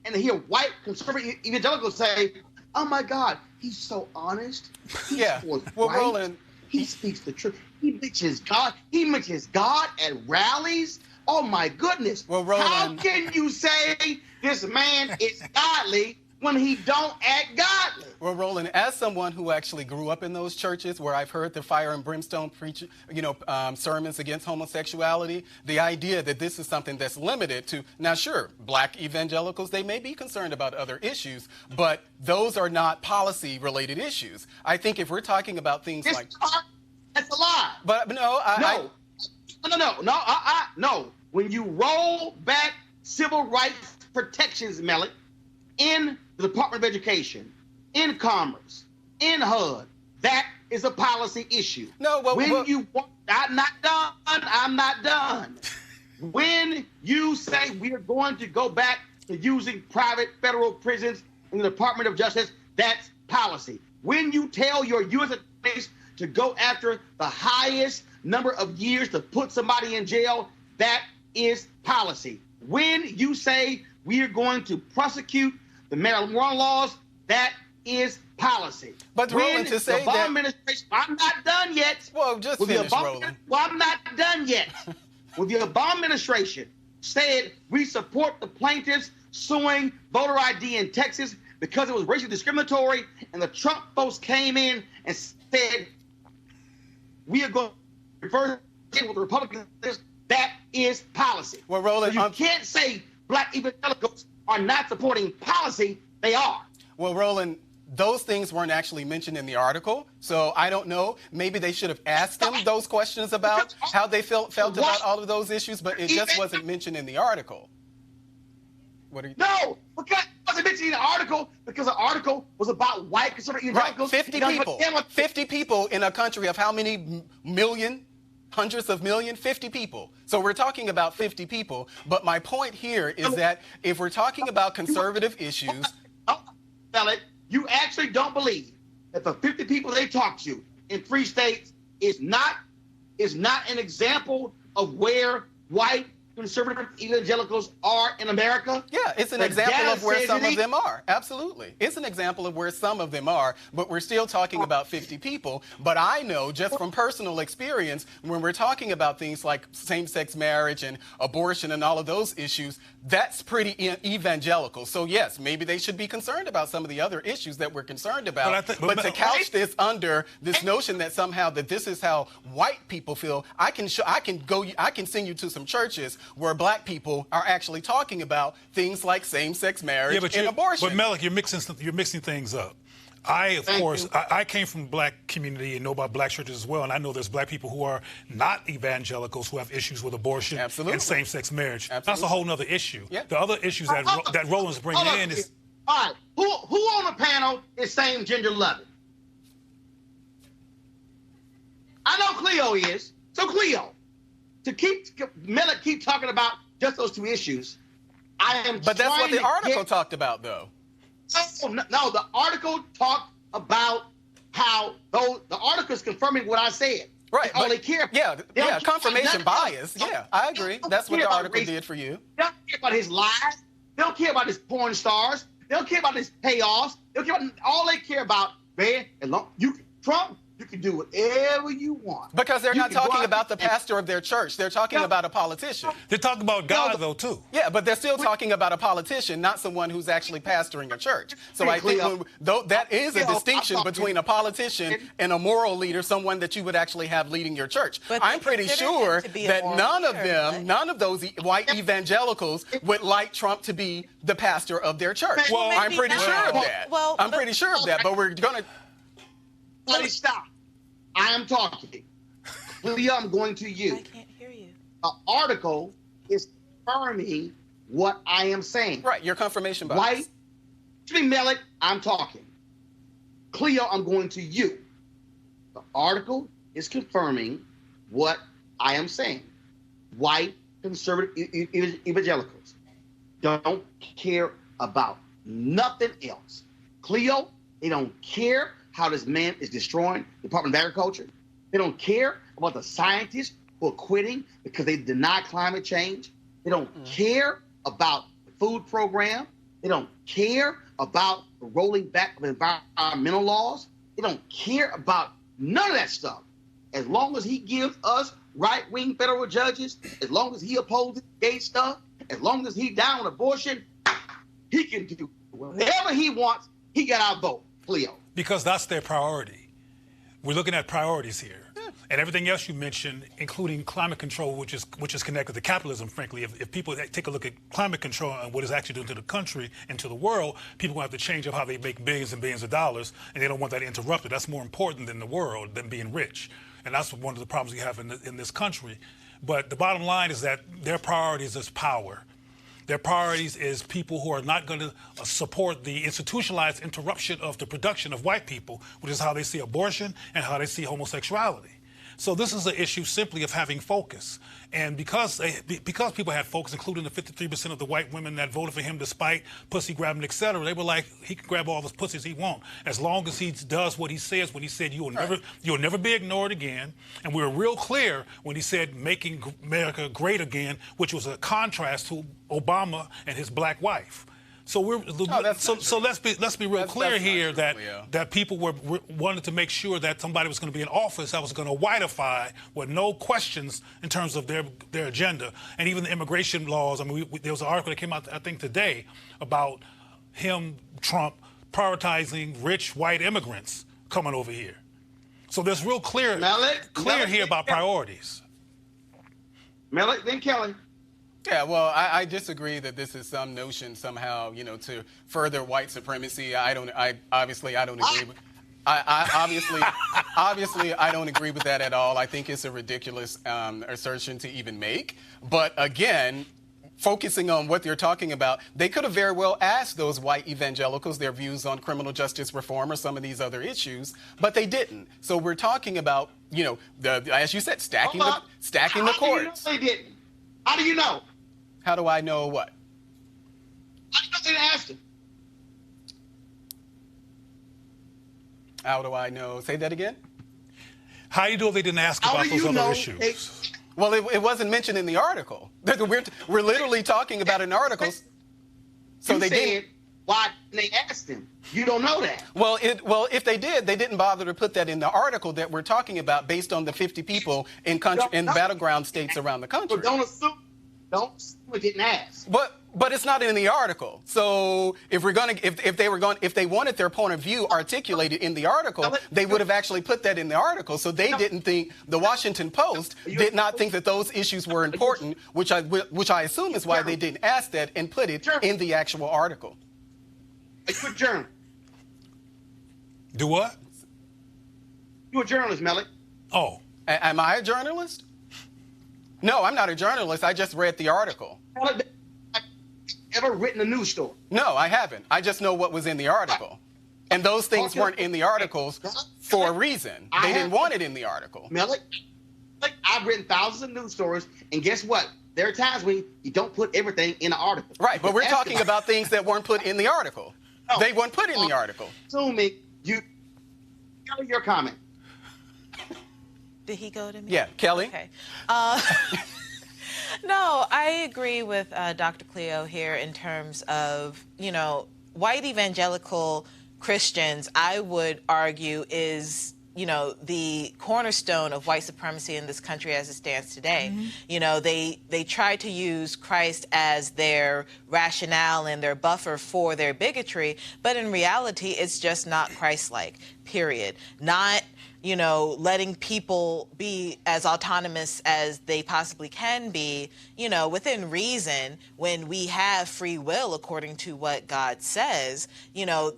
and to hear white conservative evangelicals say, oh my God, he's so honest. He's forthright. Well, Roland, he speaks the truth. He mentions God. He mentions God at rallies. Oh my goodness. Well, Roland, how can you say this man is godly when he don't act godly? Well, Roland, as someone who actually grew up in those churches where I've heard the fire and brimstone preach, sermons against homosexuality, the idea that this is something that's limited to, now sure, black evangelicals, they may be concerned about other issues, but those are not policy-related issues. I think if we're talking about things That's a lie. But no, No. When you roll back civil rights protections, Melik, in the Department of Education, in Commerce, in HUD, that is a policy issue. No, well, I'm not done. When you say we are going to go back to using private federal prisons in the Department of Justice, that's policy. When you tell your U.S. attorneys to go after the highest number of years to put somebody in jail, that is policy. When you say we are going to prosecute the marijuana laws, that is policy. But Roland, to say the Obama that administration, I'm not done yet. Well, just finish, Roland. Well, I'm not done yet. With the Obama administration said we support the plaintiffs suing voter ID in Texas because it was racially discriminatory, and the Trump folks came in and said we are going to reverse what the Republicans. That is policy. Well, Roland, so you can't say black evangelicals are not supporting policy. They are. Well, Roland, those things weren't actually mentioned in the article, so I don't know. Maybe they should have asked them those questions about how they felt about all of those issues, but it just wasn't mentioned in the article. What are you? No, because it wasn't mentioned in the article because the article was about white conservative evangelicals. Right, 50 people. 50 people in a country of how many million? hundreds of millions, 50 people. So we're talking about 50 people. But my point here is that if we're talking about conservative issues. Alec, you actually don't believe that the 50 people they talk to in free states is not an example of where white conservative evangelicals are in America? Yeah, it's an example of where some of them are. Absolutely. It's an example of where some of them are, but we're still talking about 50 people. But I know just from personal experience, when we're talking about things like same-sex marriage and abortion and all of those issues, that's pretty evangelical. So yes, maybe they should be concerned about some of the other issues that we're concerned about. But to couch this under this notion that somehow that this is how white people feel, I can send you to some churches where black people are actually talking about things like same-sex marriage and abortion. But Malik, you're mixing things up. I came from the black community and know about black churches as well, and I know there's black people who are not evangelicals who have issues with abortion and same-sex marriage. Absolutely. That's a whole other issue. Yeah. The other issues that Roland's bringing in is... All right, who on the panel is same-gender loving? I know Cleo is. So Cleo, Miller keep talking about just those two issues. But that's what the article talked about, though. No, the article talked about how the article is confirming what I said. Right. All they care. Yeah, confirmation bias. Yeah, I agree. That's what the article did for you. They don't care about his lies. They don't care about his porn stars. They don't care about his payoffs. They don't care about all they care about, man. Trump, you can do whatever you want. Because they're not talking about the pastor of their church. They're talking about a politician. They're talking about God, though, too. Yeah, but they're still talking about a politician, not someone who's actually pastoring a church. So I think that is a distinction between a politician and a moral leader, someone that you would actually have leading your church. But I'm pretty sure that none of those white evangelicals would like Trump to be the pastor of their church. Well, I'm pretty sure of that. I'm pretty sure of that, but we're going to... Please stop. I am talking. Leah, I'm going to you. I can't hear you. The article is confirming what I am saying. Right, your confirmation bias. White, Melik, I'm talking. Cleo, I'm going to you. The article is confirming what I am saying. White conservative evangelicals don't care about nothing else. Cleo, they don't care how this man is destroying the Department of Agriculture. They don't care about the scientists who are quitting because they deny climate change. They don't care about the food program. They don't care about the rolling back of environmental laws. They don't care about none of that stuff. As long as he gives us right-wing federal judges, as long as he opposes gay stuff, as long as he's down with abortion, he can do whatever he wants. He got our vote, Cleo. Because that's their priority. We're looking at priorities here. And everything else you mentioned, including climate control, which is connected to capitalism, frankly. If people take a look at climate control and what it's actually doing to the country and to the world, people will have to change up how they make billions and billions of dollars, and they don't want that interrupted. That's more important than the world, than being rich. And that's one of the problems we have in this country. But the bottom line is that their priorities is power. Their priorities is people who are not going to support the institutionalized interruption of the production of white people, which is how they see abortion and how they see homosexuality. So this is an issue simply of having focus. And because people had focus, including the 53% of the white women that voted for him despite pussy grabbing, et cetera, they were like, he can grab all the pussies he wants. As long as he does what he says when he said, you'll never be ignored again. And we were real clear when he said, making America great again, which was a contrast to Obama and his black wife. So let's be real clear here that people wanted to make sure that somebody was going to be in office that was going to whiteify with no questions in terms of their agenda, and even the immigration laws. I mean, there was an article that came out I think today about Trump prioritizing rich white immigrants coming over here. So there's real clear here about priorities. Melik, then Kelly. Yeah, well, I disagree that this is some notion somehow, to further white supremacy. Obviously I don't agree with. Obviously, I don't agree with that at all. I think it's a ridiculous assertion to even make. But again, focusing on what they're talking about, they could have very well asked those white evangelicals their views on criminal justice reform or some of these other issues, but they didn't. So we're talking about, as you said, stacking the courts. How do you know they didn't? How do you know? How do I know what? How do you know they didn't ask them? How do I know? Say that again? How do you know they didn't ask about those other issues? Well, it wasn't mentioned in the article. We're literally talking about an article. So they didn't. Why didn't they ask them? You don't know that. Well, if they did, they didn't bother to put that in the article that we're talking about based on the 50 people in battleground states around the country. So don't assume it didn't ask. But it's not in the article. So if they wanted their point of view articulated in the article, they would have actually put that in the article. So they didn't think, the Washington Post did not think that those issues were important, which I assume is why they didn't ask that and put it in the actual article. Are you a journalist? Do what? You're a journalist, Melly. Oh. Am I a journalist? No, I'm not a journalist. I just read the article. Ever written a news story? No, I haven't. I just know what was in the article. And those things weren't in the articles for a reason. They didn't want it in the article. Melly, I've written thousands of news stories, and guess what? There are times when you don't put everything in an article. Right, but we're talking about things that weren't put in the article. No, they weren't put in the article. Assuming your comment. Did he go to me? Yeah, Kelly? Okay. No, I agree with Dr. Cleo here in terms of, white evangelical Christians, I would argue, is, the cornerstone of white supremacy in this country as it stands today. Mm-hmm. They try to use Christ as their rationale and their buffer for their bigotry, but in reality, it's just not Christ-like, period. Not letting people be as autonomous as they possibly can be, within reason, when we have free will according to what God says,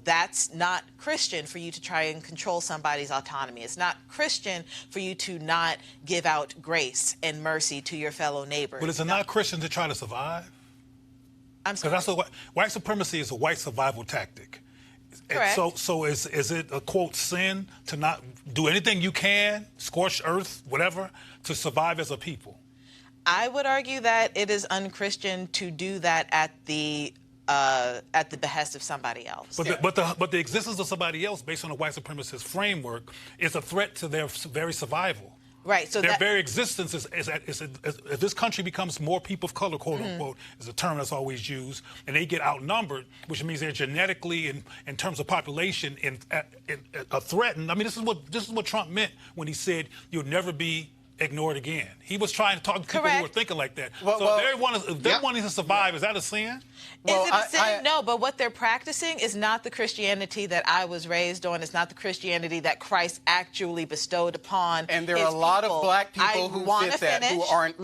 that's not Christian for you to try and control somebody's autonomy. It's not Christian for you to not give out grace and mercy to your fellow neighbor. But is it not Christian to try to survive? I'm sorry. Because white supremacy is a white survival tactic. Correct. So is it a, quote, sin to not do anything you can, scorched earth, whatever, to survive as a people? I would argue that it is unchristian to do that at the behest of somebody else. But the existence of somebody else based on a white supremacist framework is a threat to their very survival. Right. So their very existence is if this country becomes more people of color, quote unquote, is a term that's always used, and they get outnumbered, which means they're genetically, in terms of population, threatened. I mean, this is what Trump meant when he said you'll never be ignored again. He was trying to talk to people who were thinking like that. If they're wanting to survive, is that a sin? Is it a sin? No, but what they're practicing is not the Christianity that I was raised on. It's not the Christianity that Christ actually bestowed upon. And there are a lot of black people who fit that, who aren't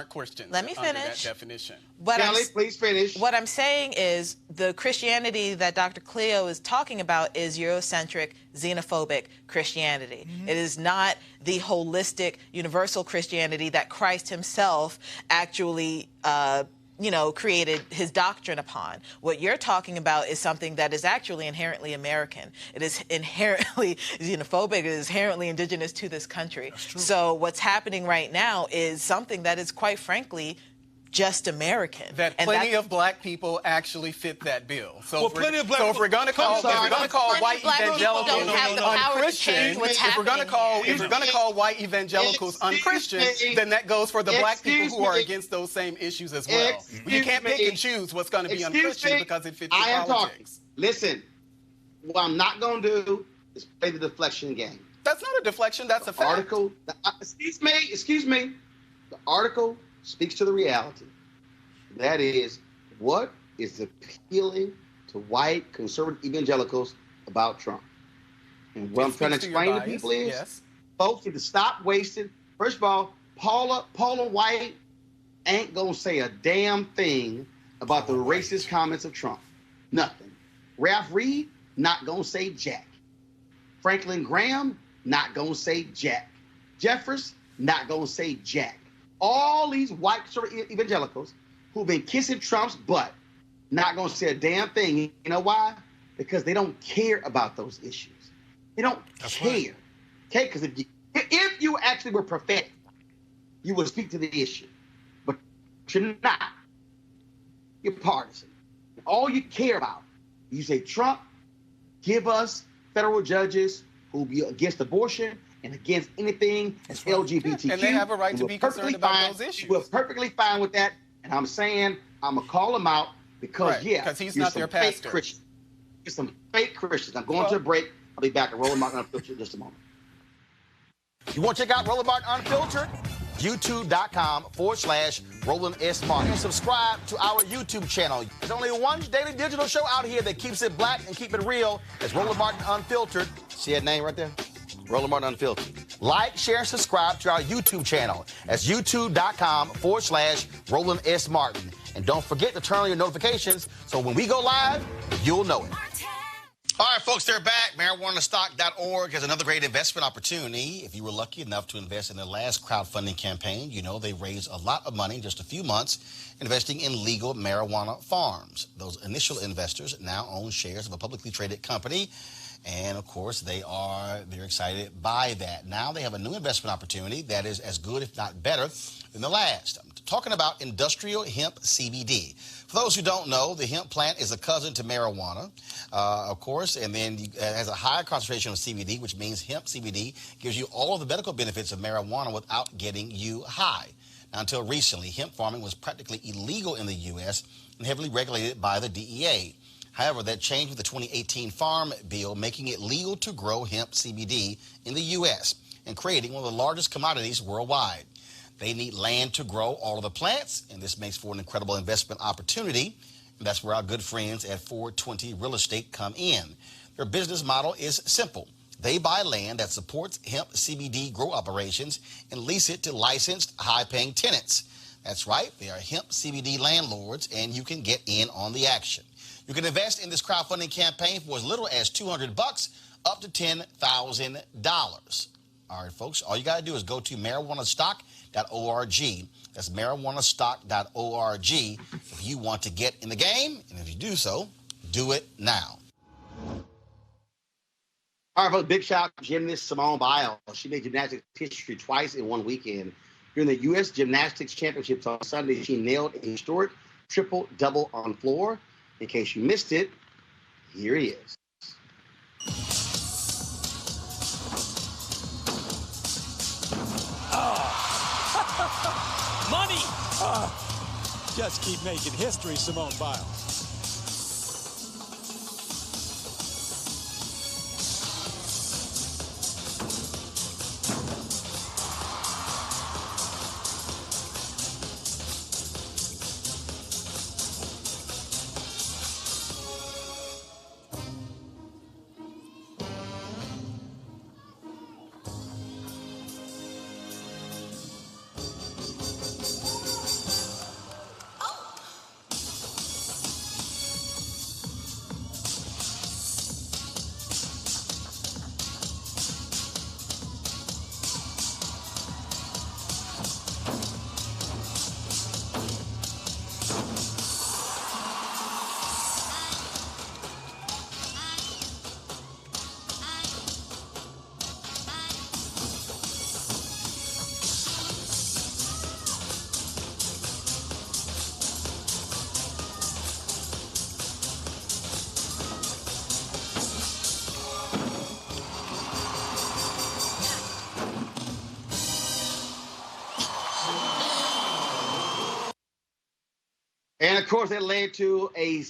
Christians. Let me finish. Under that definition. Kelly, please finish. What I'm saying is the Christianity that Dr. Cleo is talking about is Eurocentric, xenophobic Christianity. Mm-hmm. It is not the holistic, universal Christianity that Christ himself actually created his doctrine upon. What you're talking about is something that is actually inherently American. It is inherently xenophobic. It is inherently indigenous to this country. That's true. So what's happening right now is something that is, quite frankly, just American. That plenty of black people actually fit that bill. So if we're going to call white evangelicals unchristian, if we're going to call white evangelicals unchristian, then that goes for the black people who are against those same issues as well. You can't pick and choose what's going to be unchristian because it fits your politics. Listen, what I'm not going to do is play the deflection game. That's not a deflection. That's a fact. Excuse me. The article speaks to the reality. That is, what is appealing to white conservative evangelicals about Trump? And what I'm trying to explain to people is, folks need to stop wasting. First of all, Paula White ain't going to say a damn thing about the racist comments of Trump. Nothing. Ralph Reed, not going to say jack. Franklin Graham, not going to say jack. Jeffers, not going to say jack. All these white evangelicals who've been kissing Trump's butt, not going to say a damn thing. You know why? Because they don't care about those issues. They don't care. Right. Okay? Because if you actually were prophetic, you would speak to the issue. But you're not. You're partisan. All you care about, you say, Trump, give us federal judges who be against abortion and against anything that's LGBTQ. And they have a right to be concerned about those issues. We're perfectly fine with that. And I'm saying I'm going to call him out because, because he's not their pastor. You're some fake Christians. I'm going to a break. I'll be back at Roland Martin Unfiltered in just a moment. You want to check out Roland Martin Unfiltered? YouTube.com/Roland S. Martin. And subscribe to our YouTube channel. There's only one daily digital show out here that keeps it black and keep it real. It's Roland Martin Unfiltered. See that name right there? Roland Martin Unfiltered. Like, share, and subscribe to our YouTube channel. That's YouTube.com/Roland S. Martin. And don't forget to turn on your notifications so when we go live, you'll know it. All right, folks, they're back. MarijuanaStock.org has another great investment opportunity. If you were lucky enough to invest in their last crowdfunding campaign, you know they raised a lot of money in just a few months investing in legal marijuana farms. Those initial investors now own shares of a publicly traded company. And, of course, they're excited by that. Now they have a new investment opportunity that is as good, if not better, than the last. I'm talking about industrial hemp CBD. For those who don't know, the hemp plant is a cousin to marijuana, of course, and then it has a higher concentration of CBD, which means hemp CBD gives you all of the medical benefits of marijuana without getting you high. Now, until recently, hemp farming was practically illegal in the U.S. and heavily regulated by the DEA. However, that changed with the 2018 Farm Bill, making it legal to grow hemp CBD in the U.S. and creating one of the largest commodities worldwide. They need land to grow all of the plants, and this makes for an incredible investment opportunity. And that's where our good friends at 420 Real Estate come in. Their business model is simple. They buy land that supports hemp CBD grow operations and lease it to licensed, high-paying tenants. That's right, they are hemp CBD landlords, and you can get in on the action. You can invest in this crowdfunding campaign for as little as $200 up to $10,000. All right, folks, all you got to do is go to marijuanastock.org. That's marijuanastock.org if you want to get in the game. And if you do so, do it now. All right, folks, big shout out to gymnast Simone Biles. She made gymnastics history twice in one weekend. During the U.S. Gymnastics Championships on Sunday, she nailed a historic triple-double on floor. In case you missed it, here he is. Money! Just keep making history, Simone Biles. And, of course, that led to a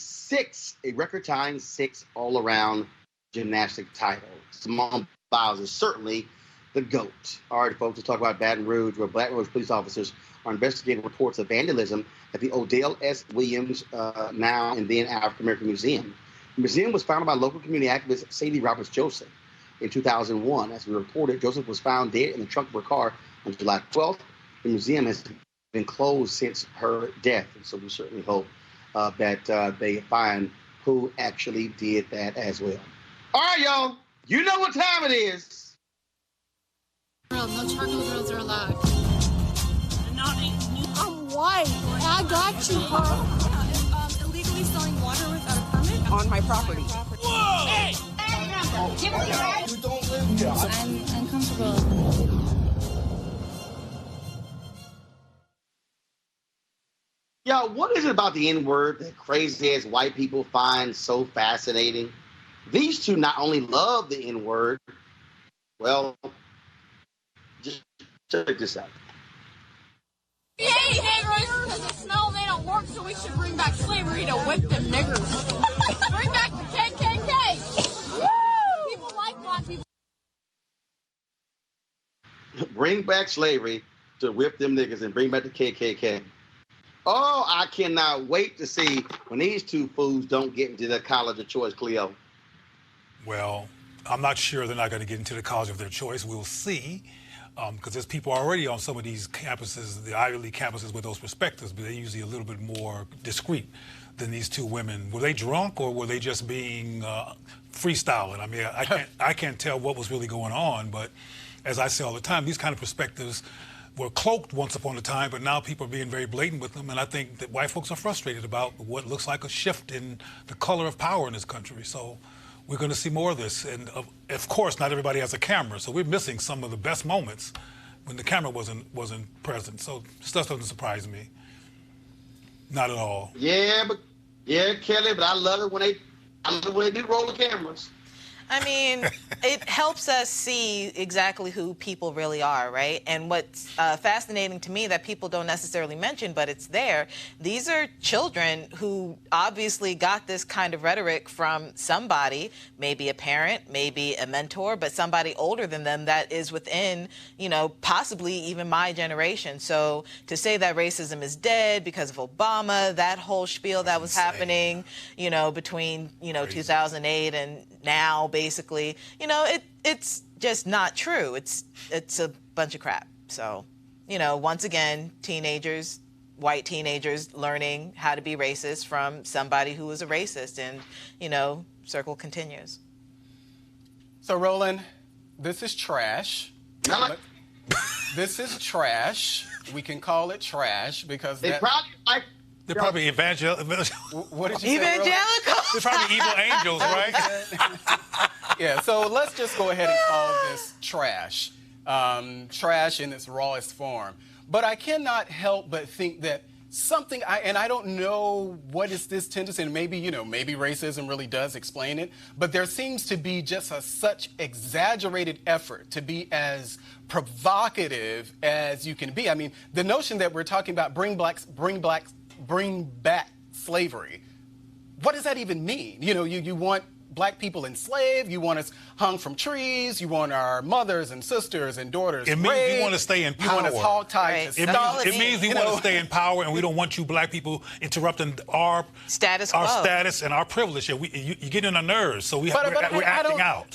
record-tying 6 all-around gymnastic title. Simone Biles is certainly the GOAT. All right, folks, let's talk about Baton Rouge, where Baton Rouge police officers are investigating reports of vandalism at the Odell S. Williams now and then African-American Museum. The museum was founded by local community activist Sadie Roberts Joseph in 2001. As we reported, Joseph was found dead in the trunk of her car on July 12th. The museum has been closed since her death, and so we certainly hope that they find who actually did that as well. All right, y'all, you know what time it is. No charcoal grills are allowed. I'm white. I got you, bro. Illegally selling water without a permit On my property. Whoa! Hey! You don't live here. I'm uncomfortable. Y'all, what is it about the N-word that crazy-ass white people find so fascinating? These two not only love the N-word, well, just check this out. Hey, niggers, because it's smell they don't work, so we should bring back slavery to whip them niggers. Bring back the KKK. Woo! People like black people. Bring back slavery to whip them niggas and bring back the KKK. Oh, I cannot wait to see when these two fools don't get into their college of choice, Cleo. Well, I'm not sure they're not going to get into the college of their choice. We'll see, because there's people already on some of these campuses, the Ivy League campuses, with those perspectives, but they're usually a little bit more discreet than these two women. Were they drunk or were they just being freestyling? I mean, I can't tell what was really going on, but as I say all the time, these kind of perspectives were cloaked once upon a time, but now people are being very blatant with them, and I think that white folks are frustrated about what looks like a shift in the color of power in this country. So we're going to see more of this, and of course, not everybody has a camera, so we're missing some of the best moments when the camera wasn't present. So stuff doesn't surprise me, not at all. Yeah, Kelly, but I love it when they do roll the cameras. I mean, it helps us see exactly who people really are, right? And what's fascinating to me that people don't necessarily mention, but it's there, these are children who obviously got this kind of rhetoric from somebody, maybe a parent, maybe a mentor, but somebody older than them that is within, possibly even my generation. So to say that racism is dead because of Obama, that whole spiel that was happening, between, 2008 and now, basically, it's just not true. It's a bunch of crap. So, once again, white teenagers learning how to be racist from somebody who was a racist, and, circle continues. So, Roland, this is trash. This is trash. We can call it trash because they're probably What did you say, Evangelicals. They're probably evil angels, right? Yeah, so let's just go ahead and call this trash. Trash in its rawest form. But I cannot help but think that something, I don't know what is this tendency, and maybe racism really does explain it, but there seems to be just such exaggerated effort to be as provocative as you can be. I mean, the notion that we're talking about bring back slavery. What does that even mean? You want black people enslaved, you want us hung from trees, you want our mothers and sisters and daughters It means raped, we want to stay in power. You want us hogtied to stuff. It means we want to stay in power, and we don't want you black people interrupting our status and our privilege. You get on our nerves, so we're acting out.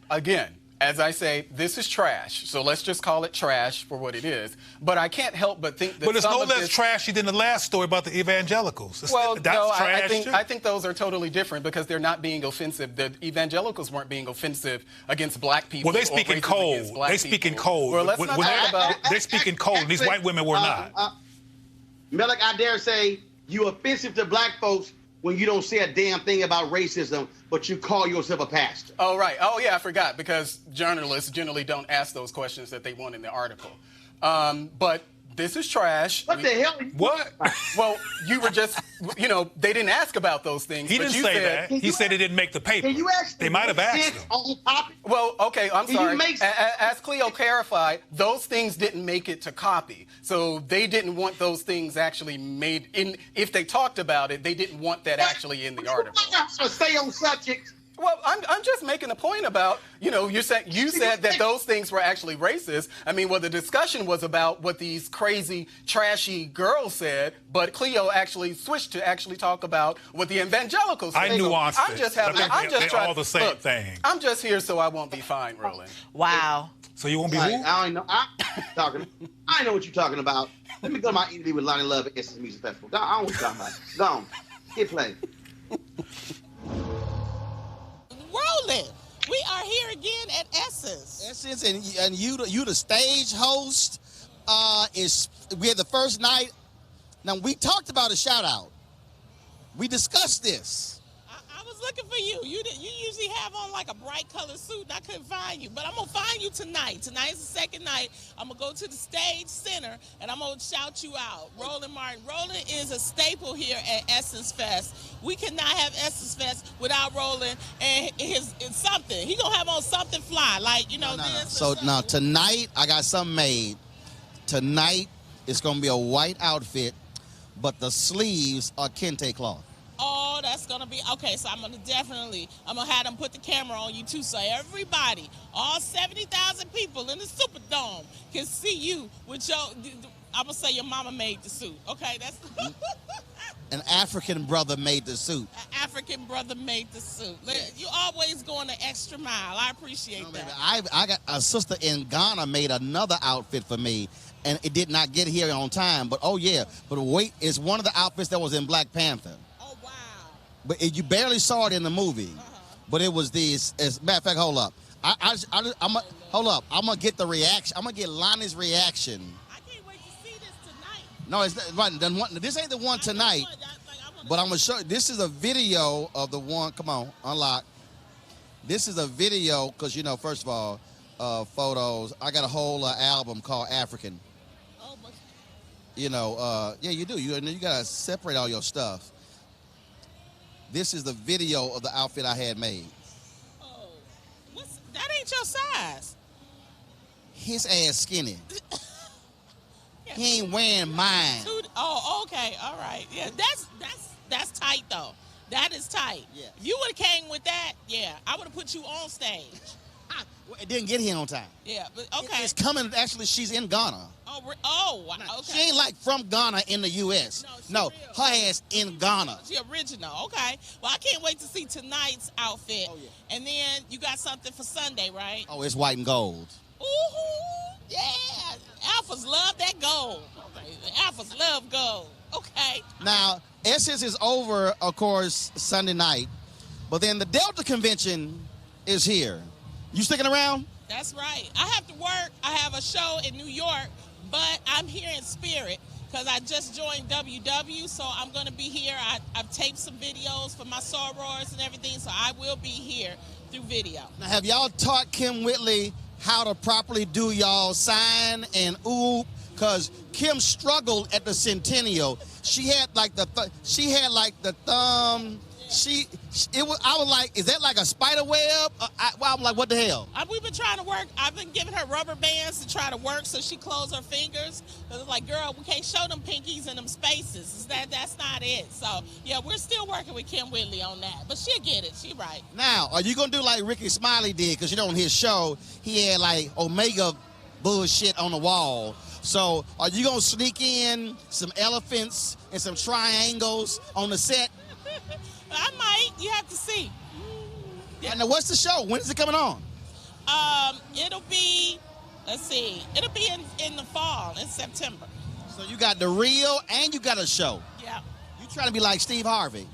Again, as I say, this is trash. So let's just call it trash for what it is. But I can't help but think that But it's no less trashy than the last story about the Evangelicals. I think those are totally different because they're not being offensive. The Evangelicals weren't being offensive against black people. Well, they speak in code. They speak in code. Well, let's not talk about... They speak in code. These white women were not. Melik, I dare say you offensive to black folks when you don't say a damn thing about racism, but you call yourself a pastor. Oh, right. Oh, yeah, I forgot, because journalists generally don't ask those questions that they want in the article. But this is trash. What the hell? What? Well, you were just, they didn't ask about those things. He didn't say that. He said it didn't make the paper. Can you ask they might have asked him. Well, okay, I'm sorry. As Cleo clarified, those things didn't make it to copy. So they didn't want those things actually made in. If they talked about it, they didn't want that actually in the article. Stay on subject. Well, I'm just making a point about, you said that those things were actually racist. I mean, well, the discussion was about what these crazy, trashy girls said, but Cleo actually switched to actually talk about what the Evangelicals said. I nuanced it. They're all the same thing. I'm just here so I won't be fined, Roland. Wow. So you won't be who? I know. I know what you're talking about. Let me go to my interview with Lonnie Love at Essence Music Festival. I don't know what you're talking about. Go on. Get playing. Roland, we are here again at Essence, and you the stage host. We had the first night Now, we talked about a shout-out. We discussed this. I was looking for you. You usually have on like a bright colored suit, and I couldn't find you. But I'm going to find you tonight. Tonight's the second night. I'm going to go to the stage center, and I'm going to shout you out. Roland Martin. Roland is a staple here at Essence Fest. We cannot have Essence Fest without Roland and his something. He going to have on something fly, like, you know, this. So now, tonight, I got something made. Tonight, it's going to be a white outfit, but the sleeves are kente cloth. Oh, that's going to be, okay, so I'm going to have them put the camera on you too, so everybody, all 70,000 people in the Superdome can see you with your, I'm going to say your mama made the suit, okay? That's An African brother made the suit. An African brother made the suit. You always going the extra mile. I appreciate that. I got a sister in Ghana made another outfit for me, and it did not get here on time, but wait, it's one of the outfits that was in Black Panther. But you barely saw it in the movie. But it was this. As a matter of fact, hold up. Hold up. I'm gonna get the reaction. I'm gonna get Lonnie's reaction. I can't wait to see this tonight. No, it's right. This ain't the one tonight. But I'm gonna show you. This is a video of the one. Come on, unlock. This is a video because first of all, photos. I got a whole album called African. Oh, but yeah, you do. You gotta separate all your stuff. This is the video of the outfit I had made. Oh, that ain't your size. His ass skinny. He ain't wearing mine. Oh, okay, all right. Yeah, that's tight though. That is tight. Yeah. If you would have came with that, yeah, I would have put you on stage. Well, it didn't get here on time. Yeah, but okay. It's coming. Actually, she's in Ghana. Oh, wow. Okay. She ain't like from Ghana in the U.S. No, her ass in Ghana. She original. Okay. Well, I can't wait to see tonight's outfit. Oh, yeah. And then you got something for Sunday, right? Oh, it's white and gold. Ooh, yeah. Alphas love that gold. Okay. Alphas love gold. Okay. Now, Essence is over, of course, Sunday night. But then the Delta Convention is here. You sticking around? That's right. I have to work. I have a show in New York, but I'm here in spirit because I just joined WW, so I'm going to be here. I've taped some videos for my sorors and everything, so I will be here through video. Now, have y'all taught Kim Whitley how to properly do y'all sign and ooh? Because Kim struggled at the Centennial. She had like the thumb. I was like, is that like a spider web? I'm like, what the hell? We've been trying to work. I've been giving her rubber bands to try to work so she closed her fingers. It's like, girl, we can't show them pinkies in them spaces. That's not it. So, yeah, we're still working with Kim Whitley on that. But she'll get it. She right. Now, are you going to do like Ricky Smiley did? Because, on his show, he had like Omega bullshit on the wall. So, are you going to sneak in some elephants and some triangles on the set? I might. You have to see. Yeah. Now, what's the show? When is it coming on? It'll be, it'll be in the fall, in September. So you got the reel and you got a show. Yeah. You trying to be like Steve Harvey.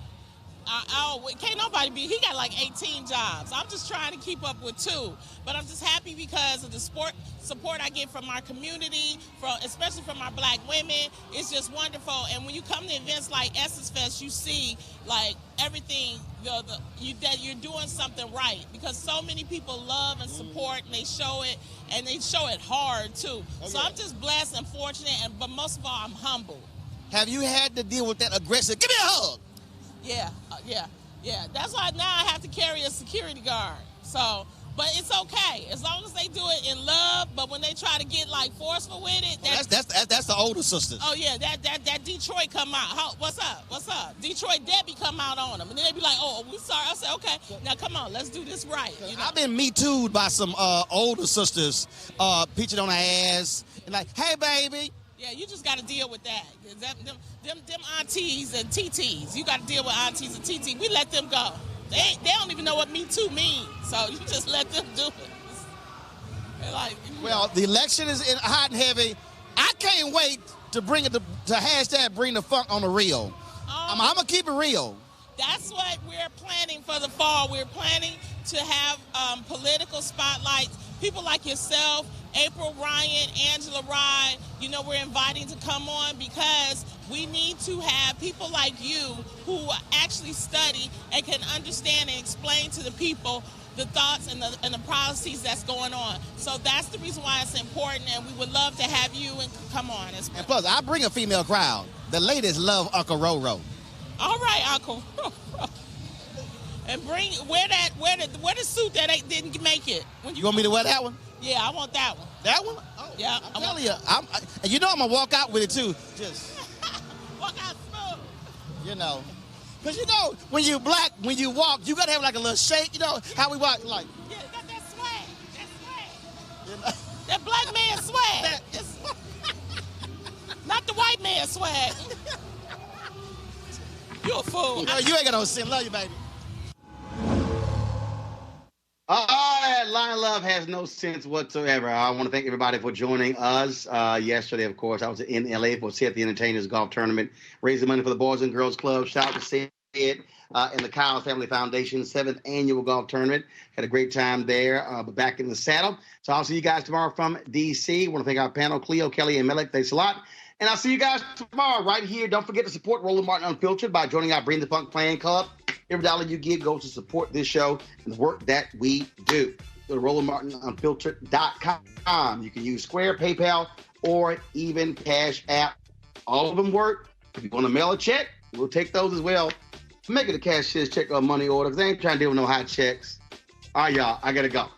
Can't nobody be. He got like 18 jobs. I'm just trying to keep up with 2. But I'm just happy because of the support I get from our community, especially from our black women. It's just wonderful. And when you come to events like Essence Fest, you see like everything that you're doing something right because so many people love and support and they show it hard too. Okay. So I'm just blessed and fortunate, but most of all, I'm humbled. Have you had to deal with that aggressive? Give me a hug. Yeah. That's why now I have to carry a security guard. So, but it's okay as long as they do it in love. But when they try to get like forceful with it, that's the older sisters. Oh yeah, that Detroit come out. What's up? Detroit Debbie come out on them, and then they be like, oh, we sorry. I said, okay, now come on, let's do this right. I've been Me Too'd by some older sisters, peaching on her ass and like, hey baby. Yeah, you just got to deal with that. Them aunties and TTs, you got to deal with aunties and TTs. We let them go. They don't even know what Me Too means, so you just let them do it. Well, the election is hot and heavy. I can't wait to bring it to hashtag bring the funk on the real. I'm gonna keep it real. That's what we're planning for the fall. We're planning to have political spotlights, people like yourself April Ryan, Angela Rye, we're inviting to come on because we need to have people like you who actually study and can understand and explain to the people the thoughts and the policies that's going on. So that's the reason why it's important, and we would love to have you and come on. And plus, I bring a female crowd. The ladies love Uncle Roro. All right, Uncle Roro. And wear the suit that didn't make it. You want me to wear that one? Yeah, I want that one. That one? Oh, yeah, I'm telling you. And you know I'm gonna walk out with it too. Just walk out smooth. Because when you black, when you walk, you gotta have like a little shake. How we walk, like. Yeah, got that swag. That swag. That black man swag. Not the white man swag. You a fool. You ain't got no sin. Love you, baby. That line love has no sense whatsoever. I want to thank everybody for joining us. Yesterday, of course, I was in LA for Seth the Entertainers Golf Tournament, raising money for the Boys and Girls Club. Shout out to Sadie and the Kyle Family Foundation, 7th annual golf tournament. Had a great time there, but back in the saddle. So I'll see you guys tomorrow from D.C. I want to thank our panel, Cleo, Kelly, and Melek. Thanks a lot. And I'll see you guys tomorrow right here. Don't forget to support Roland Martin Unfiltered by joining our Bring the Funk Playing Club. Every dollar you give goes to support this show and the work that we do. Go to RolandMartinUnfiltered.com. You can use Square, PayPal, or even Cash App. All of them work. If you want to mail a check, we'll take those as well. Make it a cashier's check or money order because they ain't trying to deal with no hot checks. All right, y'all. I got to go.